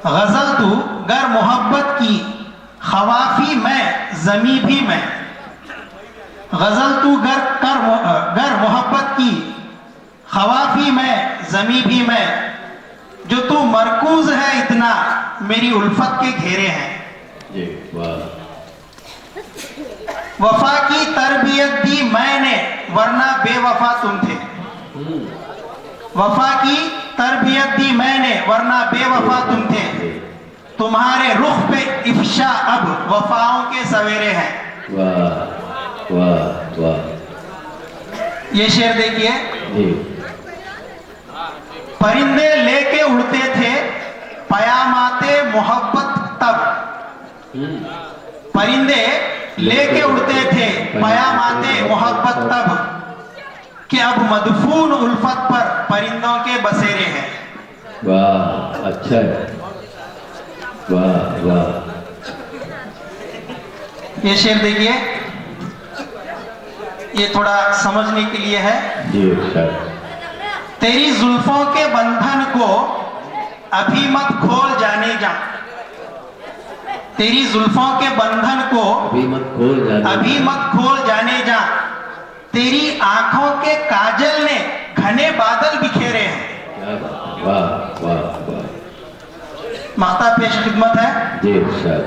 गजल तू गर मोहब्बत की, खवाफी मैं जमी भी मैं। गजल तू गर मोहब्बत की, खवाफी मैं जमी भी मैं। जो तू मरकूज है इतना, मेरी उल्फत के घेरे हैं। जी वाह। वफा की तरबियत दी मैंने, वरना बेवफा तुम थे। वफा की तरबियत दी मैंने, वरना बेवफा तुम थे। तुम्हारे रुख पे इफ्शा अब वफाओं के सवेरे हैं। वाह वाह वाह। ये शेर देखिए। जी। परिंदे लेके उड़ते थे, पयामाते मोहब्बत तब। परिंदे लेके उड़ते थे, पयामाते मोहब्बत तब। कि अब मदफून उल्फत पर परिंदों के बसेरे हैं। वाह, अच्छा है, वाह वाह। ये शेर देखिए, ये थोड़ा समझने के लिए है। जी सर। तेरी जुल्फों के बंधन को अभी मत खोल जाने जा, तेरी जुल्फों के बंधन को अभी मत खोल जाने, अभी मत खोल जाने जा, तेरी आंखों के काजल ने घने बादल बिखेरे हैं। क्या बात, वाह वाह वाह। मख्ता पेश खिदमत है। जी सर।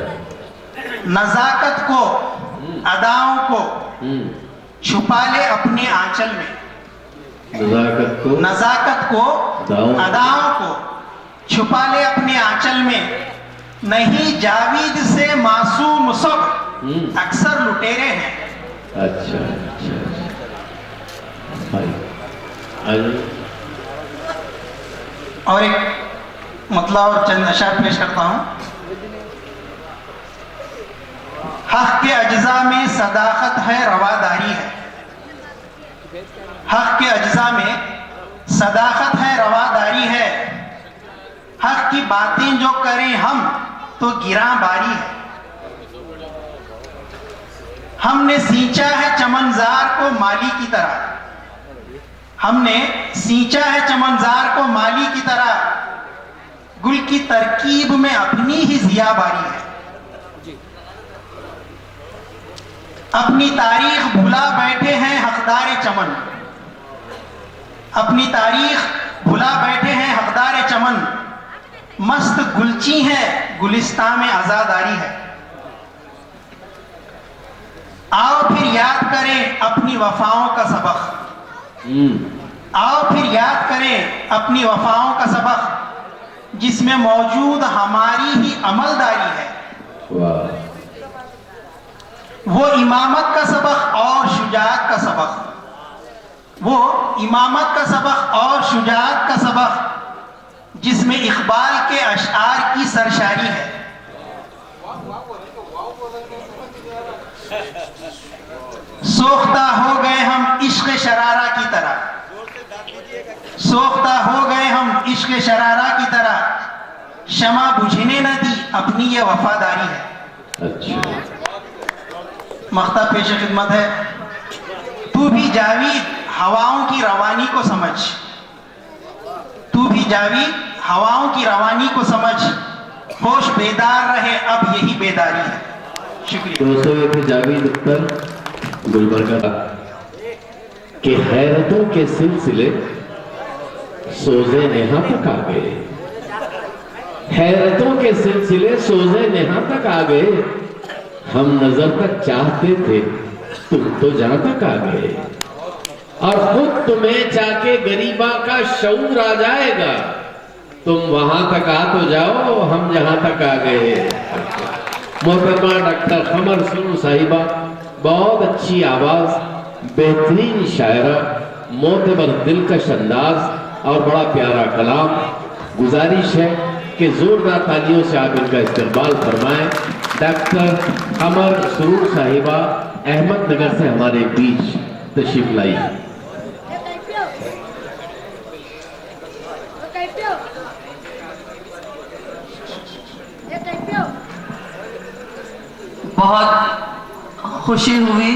नजाकत को, अदाओं को छुपा ले अपने आंचल में, नजाकत को, नजाकत को, अदाओं को छुपा ले अपने आंचल में, नहीं जावीद से मासूम सब अक्सर लुटेरे हैं। अच्छा अच्छा, और एक मतलब और चंद अशार पेश करता हूं। हक के अज्जा में सदाकत है, रवादारी है, हक के अज्जा में सदाकत है, रवादारी है, हक की बातें जो करें हम तो गिरा बारी है। हमने सींचा है चमनजार को माली की तरह, हमने सींचा है चमनजार को माली की तरह, गुल की तरकीब में अपनी ही जिया बारी है। अपनी तारीख भुला बैठे हैं हकदार चमन, अपनी तारीख भुला बैठे हैं हकदार चमन, मस्त गुलची है गुलिस्तां में आजादारी है। आओ फिर याद करें अपनी वफाओं का सबक, आओ फिर याद करें अपनी वफाओं का सबक, जिसमें मौजूद हमारी ही अमलदारी है। वाह। वो इमामत का सबक और शुजाअत का सबक, वो इमामत का सबक और शुजाअत का सबक, जिसमें इकबाल के अशआर की सरशारी है। सोख्ता हो गए हम इश्क शरारा की तरह, सोख्ता हो गए हम इश्क शरारा की तरह, शमा बुझने न दी अपनी ये वफादारी है। अच्छा। मख्ता पेश खिदमत है। तू भी जावीद हवाओं की रवानी को समझ, तू भी जावीद हवाओं की रवानी को समझ, होश बेदार रहे अब यही बेदारी है। शुक्रिया। दोस्तों, ये थे जावेद अख्तर गुलबर्गा के हैरतों के सिलसिले सोजे नेहा तक आ गए, हैरतों के सिलसिले सोजे नेहा तक आ गए, हम नजर तक चाहते थे तुम तो जहां तक आ गए, और खुद तुम्हें चाके गरीबा का शऊर आ जाएगा, तुम वहां तक आ तो जाओ हम जहां तक आ गए। मोहतरमा डॉक्टर कमर सुरू साहिबा, बहुत अच्छी आवाज, बेहतरीन शायरा, मोतबर दिलकश अंदाज और बड़ा प्यारा कलाम। गुजारिश है कि जोरदार तालियों से आप इनका इस्तेमाल फरमाएं। डॉक्टर कमर सुरूर साहिबा अहमदनगर से हमारे बीच तशरीफ लाई। बहुत खुशी हुई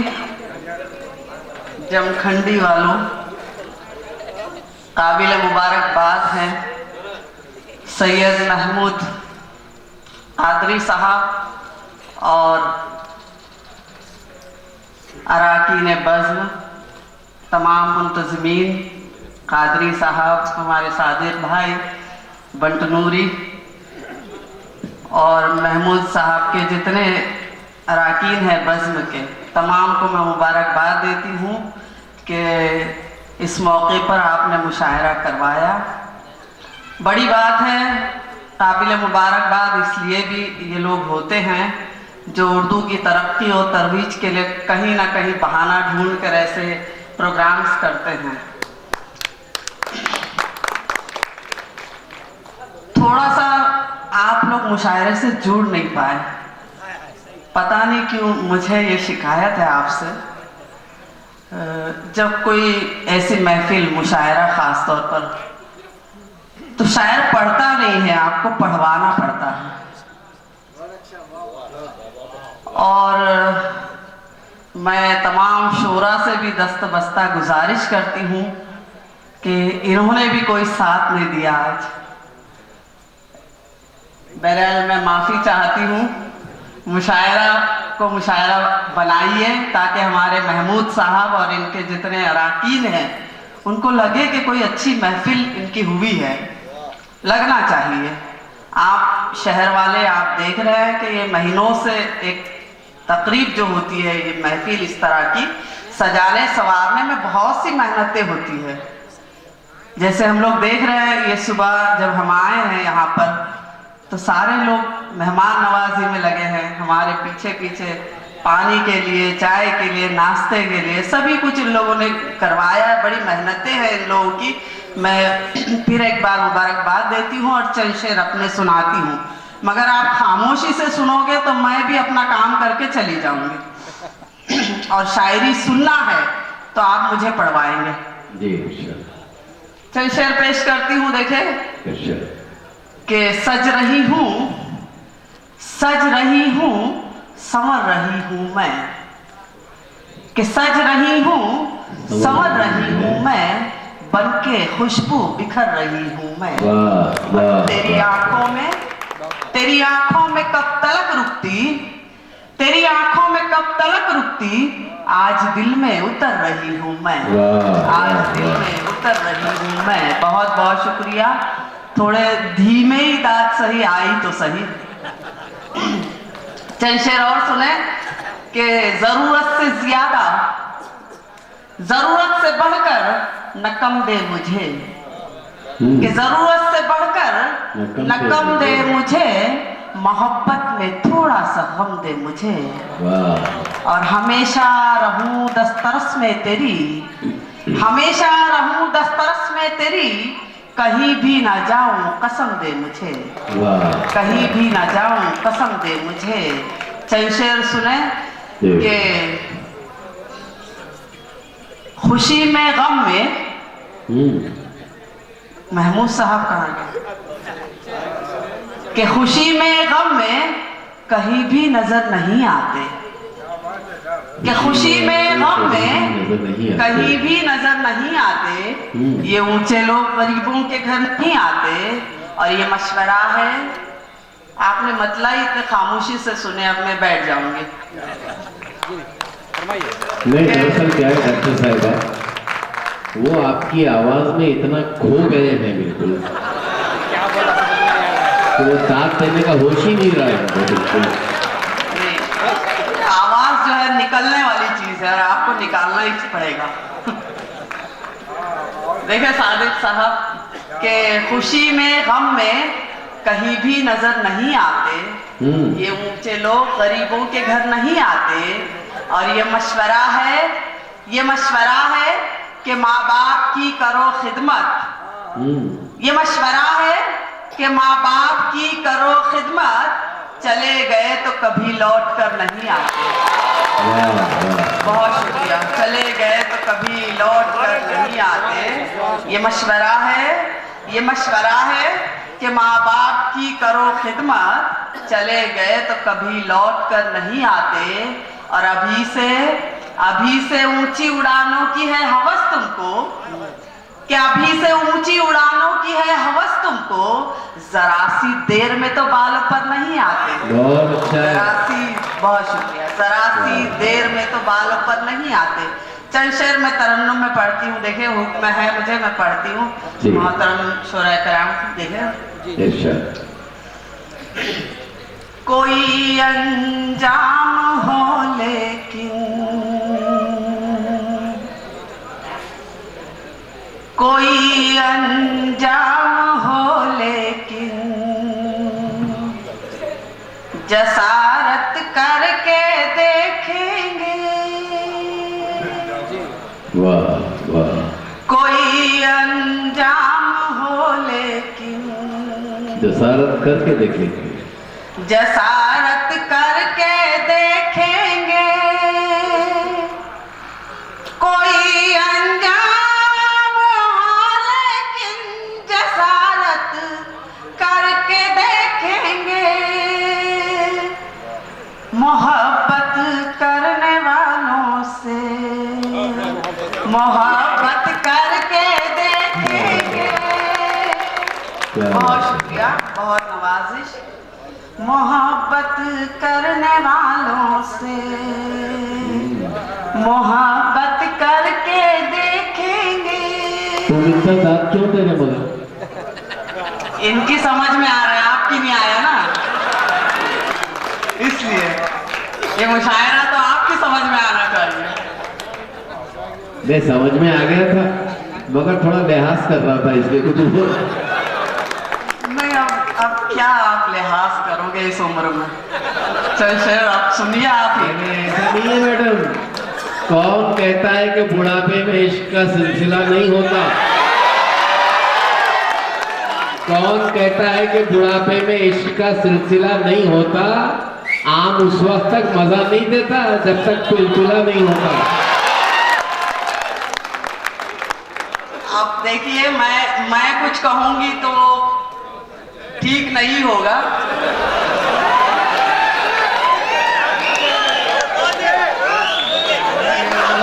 जमखंडी वालों, काबिल मुबारकबाद हैं सैयद महमूद कादरी साहब और अराकीन बज़्म, तमाम मुंतज़मीन, कादरी साहब, हमारे सादिक भाई बंटनूरी और महमूद साहब के जितने अराकीन हैं बज़्म के, तमाम को मैं मुबारकबाद देती हूँ कि इस मौके पर आपने मुशायरा करवाया। बड़ी बात है, काबिल मुबारकबाद इसलिए भी ये लोग होते हैं जो उर्दू की तरक्की और तरवीज के लिए कहीं ना कहीं बहाना ढूंढ कर ऐसे प्रोग्राम्स करते हैं। थोड़ा सा आप लोग मुशायरे से जुड़ नहीं पाए, पता नहीं क्यों, मुझे ये शिकायत है आपसे। जब कोई ऐसी महफिल मुशायरा खास तौर पर, तो शायर पढ़ता नहीं है, आपको पढ़वाना पड़ता है। और मैं तमाम शोरा से भी दस्तबस्ता गुजारिश करती हूँ कि इन्होंने भी कोई साथ नहीं दिया आज। बहरहाल मैं माफ़ी चाहती हूँ, मुशायरा को मुशायरा बनाइए ताकि हमारे महमूद साहब और इनके जितने अराकीन हैं उनको लगे कि कोई अच्छी महफिल इनकी हुई है, लगना चाहिए। आप शहर वाले आप देख रहे हैं कि ये महीनों से एक तकरीब जो होती है, ये महफिल इस तरह की सजाने संवारने में बहुत सी मेहनतें होती है। जैसे हम लोग देख रहे हैं, ये सुबह जब हम आए हैं यहाँ पर तो सारे लोग मेहमान नवाजी में लगे हैं, हमारे पीछे पीछे पानी के लिए, चाय के लिए, नाश्ते के लिए सभी कुछ इन लोगों ने करवाया है। बड़ी मेहनतें हैं इन लोगों की। मैं फिर एक बार मुबारकबाद देती हूँ और चंद शेर अपने सुनाती हूँ, मगर आप खामोशी से सुनोगे तो मैं भी अपना काम करके चली जाऊंगी। और शायरी सुनना है तो आप मुझे पढ़वाएंगे। चंद शेर पेश करती हूँ। देखे कि सज रही हूँ, संवर रही हूँ मैं, कि सज रही हूँ, संवर रही हूँ मैं, बनके खुशबू बिखर रही हूँ मैं। तेरी आंखों में कब तलक रुकती, तेरी आंखों में कब तलक रुकती, आज दिल में उतर रही हूँ मैं, आज दिल में उतर रही हूँ मैं। बहुत बहुत शुक्रिया। थोड़े धीमे ही दाद सही आई तो सही। चंद शेर और सुने कि जरूरत से ज्यादा, जरूरत से बढ़कर न कम दे मुझे, कि जरूरत से बढ़कर न कम दे मुझे, मोहब्बत में थोड़ा सा गम दे मुझे। और हमेशा रहूं दस्तरस में तेरी, हमेशा रहूं दस्तरस में तेरी, कहीं भी ना जाऊं कसम दे मुझे, कहीं भी ना जाऊं कसम दे मुझे। चंद शेर सुने कि खुशी में गम में, महमूद साहब कहाँ गए, कि खुशी में गम में कहीं भी नजर नहीं आते, कि खुशी में गम में कहीं भी नजर नहीं आते, ये ऊंचे लोग गरीबों के घर नहीं आते। और ये मशवरा है, आपने मतला ही इतने खामोशी से सुने, अब मैं बैठ जाऊंगी। नहीं, दरअसल क्या है डॉक्टर साहिबा, वो आपकी आवाज में इतना खो गए हैं बिल्कुल, तो वो साथ देने का होश ही नहीं रहा है बिल्कुल। आवाज जो है निकलने वाली चीज है, आपको निकालना ही पड़ेगा। देखिए सादिक साहब के खुशी में गम में कहीं भी नजर नहीं आते, ये ऊंचे लोग गरीबों के घर नहीं आते। और ये मशवरा है, ये मशवरा है कि माँ बाप की करो खिदमत, ये मशवरा है कि माँ बाप की करो खिदमत, चले गए तो कभी लौट कर नहीं आते। बहुत शुक्रिया। चले गए तो कभी लौट कर नहीं आते। ये मशवरा है, ये मशवरा है कि माँ बाप की करो खिदमत, चले गए तो कभी लौट कर नहीं आते। और अभी से ऊंची उड़ानों की है हवस तुमको, कि अभी से ऊंची उड़ानों की है हवस तुमको, जरा सी देर में तो बाल पर नहीं आते। बहुत अच्छा, जरा सी, बहुत शुक्रिया, जरा सी देर में तो बाल पर नहीं आते। चंद शेर मैं तरन्नुम में पढ़ती हूँ। देखे हुक्म है मुझे, मैं पढ़ती हूँ। मोहतरम शोरा कराम, देखे कोई अंजाम हो लेकिन, कोई अंजाम हो लेकिन, जसारत करके देखेंगे। वाह वाह। कोई अंजाम हो लेकिन, जसारत करके देखेंगे, जसारत करके देखेंगे। कोई मोहब्बत करने वालों से मोहब्बत करके देखेंगे। बहुत शुक्रिया, बहुत नवाजिश। मोहब्बत करने वालों से मोहब्बत करके देखेंगे। तुम इतना दांत क्यों दे रहे मगर? इनकी समझ में आ रहा है, आपकी नहीं आया ना, इसलिए ये मुशायरा तो आपकी समझ में आना चाहिए। मैं समझ में आ गया था मगर थोड़ा लिहाज कर रहा था इसलिए कुछ नहीं। अब क्या आप लिहाज करोगे इस उम्र में? चल शेर आप सुनिए आप ही। ऐसा नहीं है मैडम। कौन कहता है कि बुढ़ापे में इश्क का सिलसिला नहीं होता? कौन कहता है कि बुढ़ापे में इश्क का सिलसिला नहीं होता? आम उस वक्त तक मजा नहीं देता जब तक पिलपिला नहीं होता। अब देखिए, मैं कुछ कहूंगी तो ठीक नहीं होगा।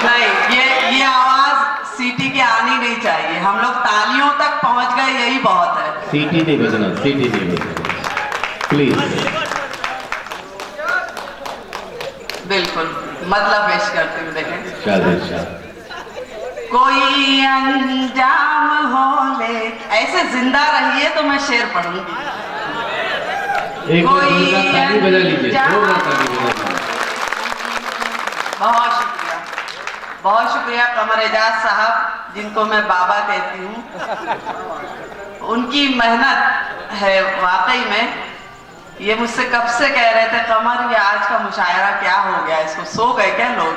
नहीं, ये आवाज सीटी के आनी नहीं चाहिए। हम लोग तालियों तक पहुंच गए, यही बहुत है। सीटी नहीं बजना, सीटी नहीं बजना, प्लीज। बिल्कुल, मतलब पेश करती हूँ, देखें। शाबाश। कोई अंजाम हो ले, ऐसे जिंदा रहिए तो मैं शेर पढ़ूंगी। एक ताली बजा लीजिए, बहुत शुक्रिया, बहुत शुक्रिया कमर एजाज साहब, जिनको मैं बाबा कहती हूँ। उनकी मेहनत है वाकई में। ये मुझसे कब से कह रहे थे, कमर ये आज का मुशायरा क्या हो गया, इसको सो गए क्या लोग?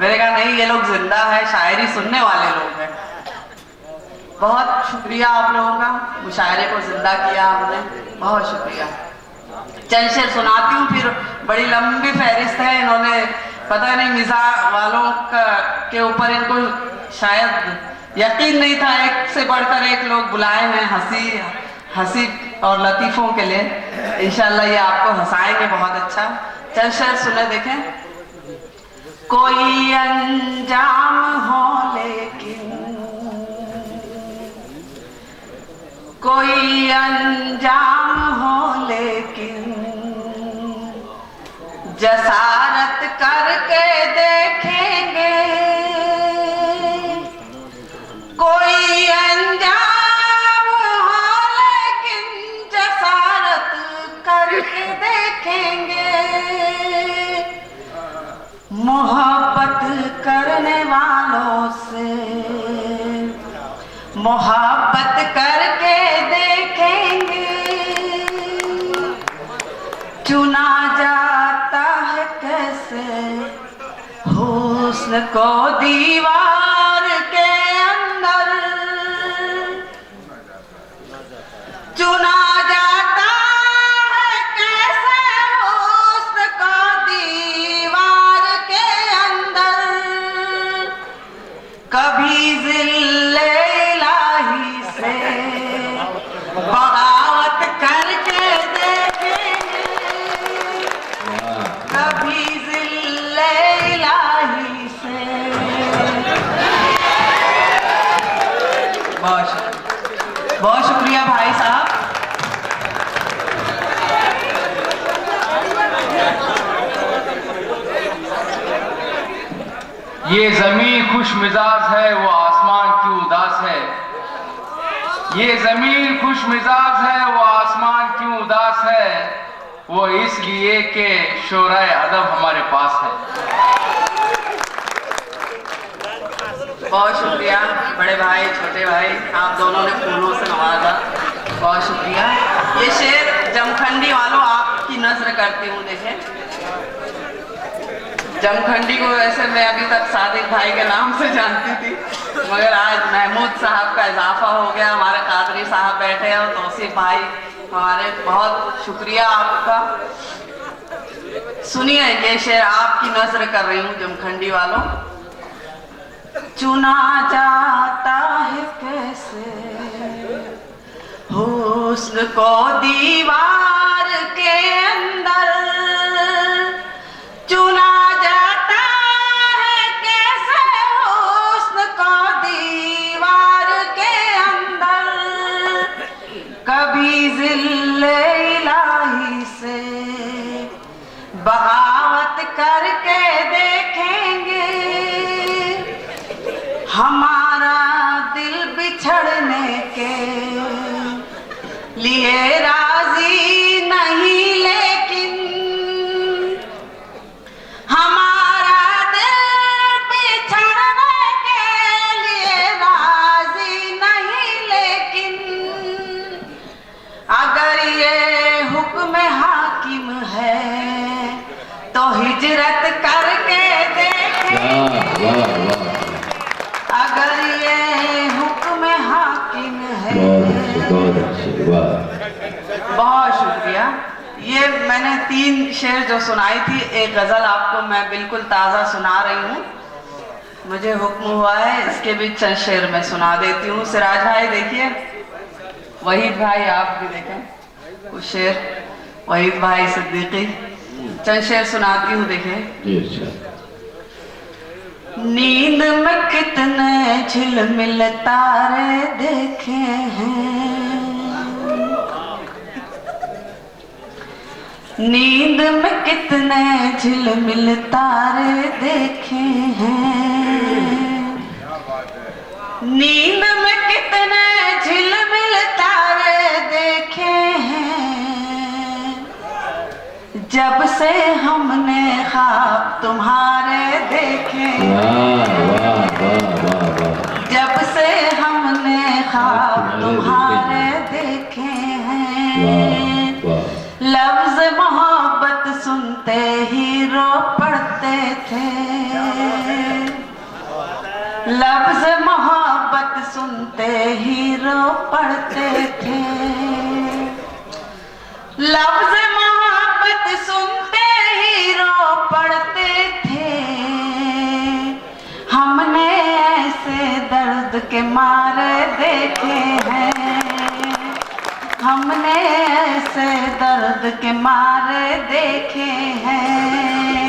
मैंने कहा नहीं, ये लोग जिंदा है, शायरी सुनने वाले लोग हैं। बहुत शुक्रिया आप लोगों का, मुशायरे को जिंदा किया आपने, बहुत शुक्रिया। चंद शेर सुनाती हूँ, फिर बड़ी लंबी फहरिस्त है। इन्होंने पता नहीं मिजाज वालों के ऊपर इनको शायद यकीन नहीं था, एक से बढ़कर एक लोग बुलाए हैं हंसी और लतीफों के लिए। इंशाल्लाह ये आपको हंसाएंगे बहुत अच्छा। चंद शेर सुने, देखें। कोई अंजाम हो लेकिन कोई अंजाम हो लेकिन जसारत करके देखेंगे। कोई अंजाम हो लेकिन जसारत करके देखेंगे। मोहब्बत करने वालों से मोहब्बत करके देखेंगे। चुना जाता है कैसे हुस्न को दीवार के अंदर, चुना जाता है कैसे हुस्न को दीवार के अंदर। कभी जिल्ले इलाही से बगावत करके देखेंगे। कभी जिल्ले इलाही से। बहुत शुक्रिया भाई साहब। ये जमीन खुश मिजाज है, वो आसमान क्यों उदास है। ये जमीन खुश मिजाज है, वो आसमान क्यों उदास है। वो इसलिए कि शोराए अदब हमारे पास है। बहुत शुक्रिया बड़े भाई, छोटे भाई, आप दोनों ने फूलों से नवाजा, बहुत शुक्रिया। ये शेर जमखंडी वालों आपकी नज़र करती हूँ। देखें, जमखंडी को वैसे मैं अभी तक सादिक भाई के नाम से जानती थी, मगर आज महमूद साहब का इजाफा हो गया, हमारे कादरी साहब बैठे हैं और तौसीफ भाई हमारे, बहुत शुक्रिया आपका। सुनिए ये शेर आपकी नजर कर रही हूँ जमखंडी वालों। चुना जाता है कैसे हुस्न को दीवार के अंदर, हिजरत करके देखे वाह वाह वाह, अगर ये हुक्म हाकिम है। बहुत अच्छे, वाह। बहुत शुक्रिया। ये मैंने 3 शेर जो सुनाई थी, एक गजल आपको मैं बिल्कुल ताज़ा सुना रही हूँ। मुझे हुक्म हुआ है इसके भी चंद शेर मैं सुना देती हूँ। सिराज भाई देखिए, वहीद भाई आप भी देखें कुछ शेर, वहीद भाई सिद्दीकी, चंद शेर सुनाती हूँ देखें। जी अच्छा। नींद में कितने झिलमिल तारे देखे हैं, नींद में कितने झिलमिल तारे देखे हैं, नींद में कितने झिलमिल तारे देखे हैं, जब से हमने ख्वाब तुम्हारे देखे हैं, जब से हमने ख्वाब तुम्हारे देखे हैं, लफ्ज मोहब्बत सुनते ही रो पड़ते थे, लफ्ज मोहब्बत सुनते ही रो पड़ते थे, लफ्ज मोहब्बत सुनते ही रो पड़ते थे, हमने ऐसे दर्द के मारे देखे हैं, हमने ऐसे दर्द के मारे देखे हैं।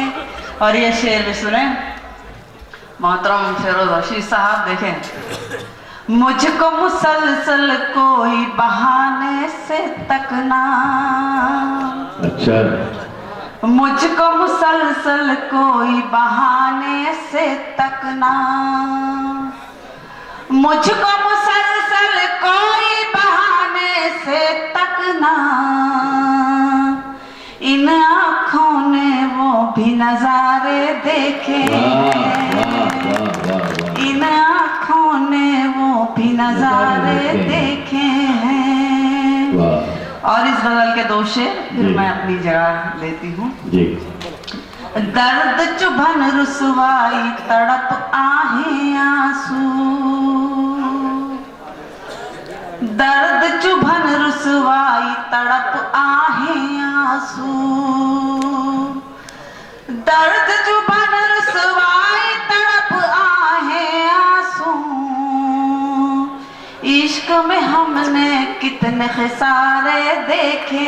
और ये शेर भी सुने, मोहतरम फिरोज रशीद साहब देखें। मुझको मुसलसल कोई बहाने से तकना, अच्छा, मुझको मुसलसल कोई बहाने से तकना, मुझको मुसलसल कोई बहाने से तकना, इन आँखों ने वो भी नजारे देखे हैं, इन आँखों ने वो भी नजारे देखे हैं। और इस गजल के 2 शेर फिर मैं अपनी जगह लेती हूँ। दर्द चुभन रुसवाई तड़प आहें आंसू, दर्द चुभन रुसवाई तड़प आहें आंसू, दर्द चुभन रुसवाई तड़प आहें आंसू, इश्क में हमने कितने खसारे देखे।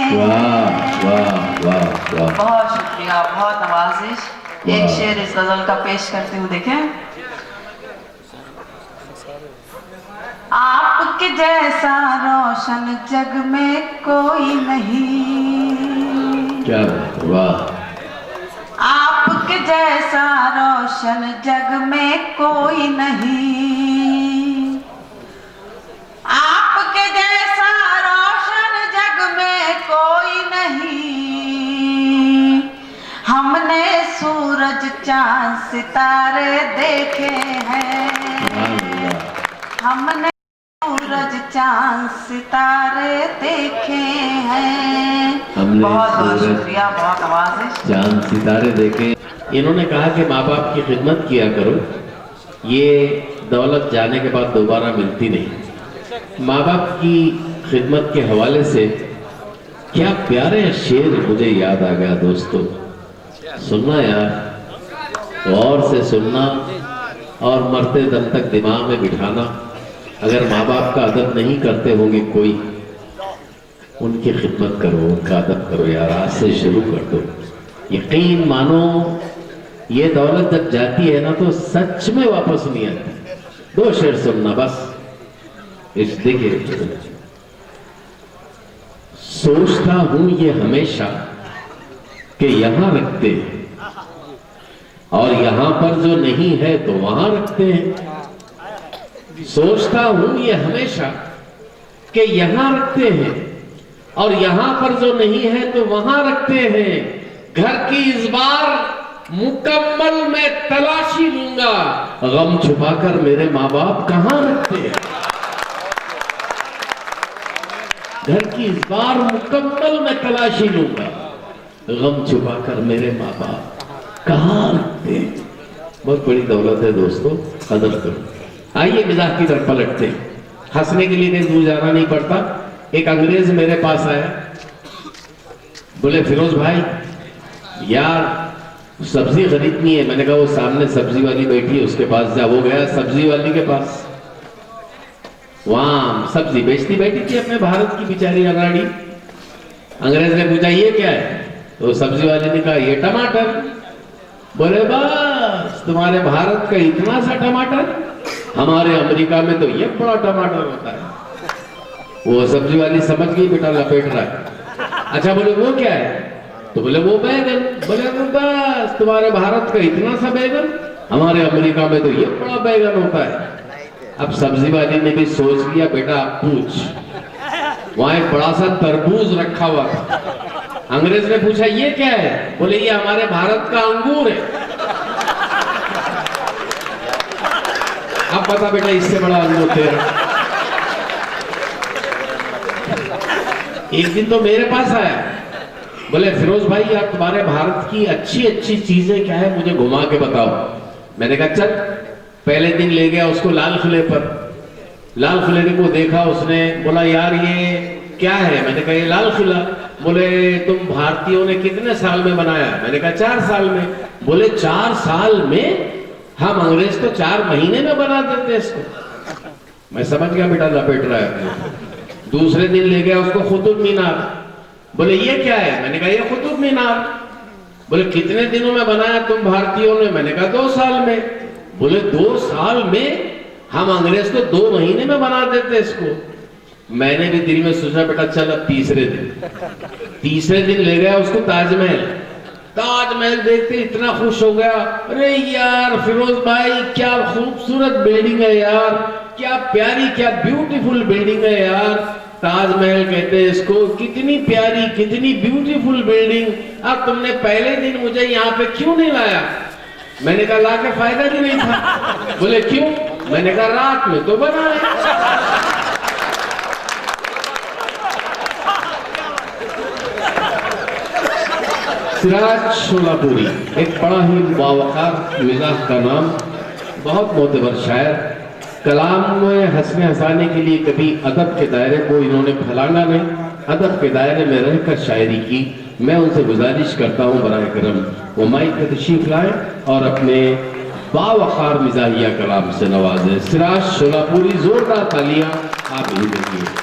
बहुत शुक्रिया, बहुत नवाजिश। एक शेर इस गजल का पेश करती हूँ देखें। आपके जैसा रोशन जग में कोई नहीं, क्या वाह, आपके जैसा रोशन जग में कोई नहीं, आपके जैसा रोशन जग में कोई नहीं, हमने सूरज चांद सितारे देखे हैं, हमने सूरज चांद सितारे देखे हैं। बहुत बहुत शुक्रिया, बहुत नवाजिश। चांद सितारे देखे। इन्होंने कहा कि माँ बाप की खिदमत किया करो, ये दौलत जाने के बाद दोबारा मिलती नहीं। माँ बाप की खिदमत के हवाले से क्या प्यारे शेर मुझे याद आ गया दोस्तों, सुनना यार, गौर से सुनना और मरते दम तक दिमाग में बिठाना। अगर माँ बाप का अदब नहीं करते होंगे कोई, उनकी खिदमत करो, उनका अदब करो यार, आज से शुरू कर दो। यकीन मानो ये दौलत जब जाती है ना तो सच में वापस नहीं आती। 2 शेर सुनना बस। इस देखिए, सोचता हूं ये हमेशा कि यहां रखते हैं और यहां पर जो नहीं है तो वहां रखते हैं। सोचता हूं ये हमेशा कि यहां रखते हैं और यहां पर जो नहीं है तो वहां रखते हैं। घर की इस बार मुकम्मल मैं तलाशी लूंगा, गम छुपाकर मेरे माँ बाप कहां रखते हैं। घर की इस बार मुकम्मल मैं तलाशी लूंगा, गम छुपाकर मेरे माँ बाप कहाँ रखते हैं? बहुत बड़ी दौलत है दोस्तों, कदर करो। आइए मिजाज की तरफ पलटते हैं। हंसने के लिए कहीं दूर जाना नहीं पड़ता। एक अंग्रेज मेरे पास आया, बोले फिरोज भाई यार सब्जी खरीदनी है। मैंने कहा वो सामने सब्जी वाली बैठी है उसके पास जा। वो गया सब्जी वाली के पास, वहां सब्जी बेचती बैठी थी अपने भारत की बेचारी अनाड़ी। अंग्रेज ने पूछा ये क्या है? तो सब्जी वाले ने कहा ये टमाटर। बोले बस तुम्हारे भारत का इतना सा टमाटर, हमारे अमेरिका में तो ये बड़ा टमाटर होता है। वो सब्जी वाली समझ गई बेटा लपेट रहा है। अच्छा बोले वो क्या है? तो बोले वो बैगन। बोले बस तुम्हारे भारत का इतना सा बैगन, हमारे अमेरिका में तो ये बड़ा बैगन होता है। अब सब्जी वाली ने भी सोच लिया बेटा आप पूछ। वहां एक बड़ा सा तरबूज रखा हुआ था। अंग्रेज ने पूछा ये क्या है? बोले ये हमारे भारत का अंगूर है। अब बता बेटा इससे बड़ा अंगूर तेरा। एक दिन तो मेरे पास आया, बोले फिरोज भाई यार तुम्हारे भारत की अच्छी अच्छी चीजें क्या है मुझे घुमा के बताओ। मैंने कहा चल। पहले दिन ले गया उसको लाल किले पर। लाल किले को देखा उसने, बोला यार ये क्या है? मैंने कहा ये लाल किला। बोले तुम भारतीयों ने कितने साल में बनाया? मैंने कहा 4 साल में। बोले 4 साल में? हम अंग्रेज तो 4 महीने में बना देते इसको। मैं समझ गया बेटा लपेट रहा है। दूसरे दिन ले गया उसको कुतुब मीनार। बोले ये क्या है? मैंने कहा ये कुतुब मीनार। बोले कितने दिनों में बनाया तुम भारतीयों ने? मैंने कहा 2 साल में। बोले 2 साल में? हम अंग्रेज तो 2 महीने में बना देते इसको। मैंने भी दिल में सोचा बेटा चल अब तीसरे दिन ले गया उसको ताजमहल। ताजमहल देखते इतना खुश हो गया, अरे यार फिरोज भाई क्या खूबसूरत बिल्डिंग है यार, क्या प्यारी क्या ब्यूटीफुल बिल्डिंग है यार। ताजमहल कहते हैं इसको, कितनी प्यारी कितनी ब्यूटीफुल बिल्डिंग। अब तुमने पहले दिन मुझे यहाँ पे क्यों नहीं लाया? मैंने कहा ला के फायदा भी नहीं था। बोले क्यों? मैंने कहा रात में तो बना है। सिराज शोलापुरी एक बड़ा ही बावकार मिजाज का नाम, बहुत मोतबर शायर। कलाम में हंसने हंसाने के लिए कभी अदब के दायरे को इन्होंने फैलाना नहीं, अदब के दायरे में रहकर शायरी की। मैं उनसे गुजारिश करता हूँ बराए करम वो माइक पे तशरीफ लाएं और अपने बावकार मिजाहिया कलाम से नवाजें। सिराज शोलापुरी जोरदार तालियां आप ही देखिए।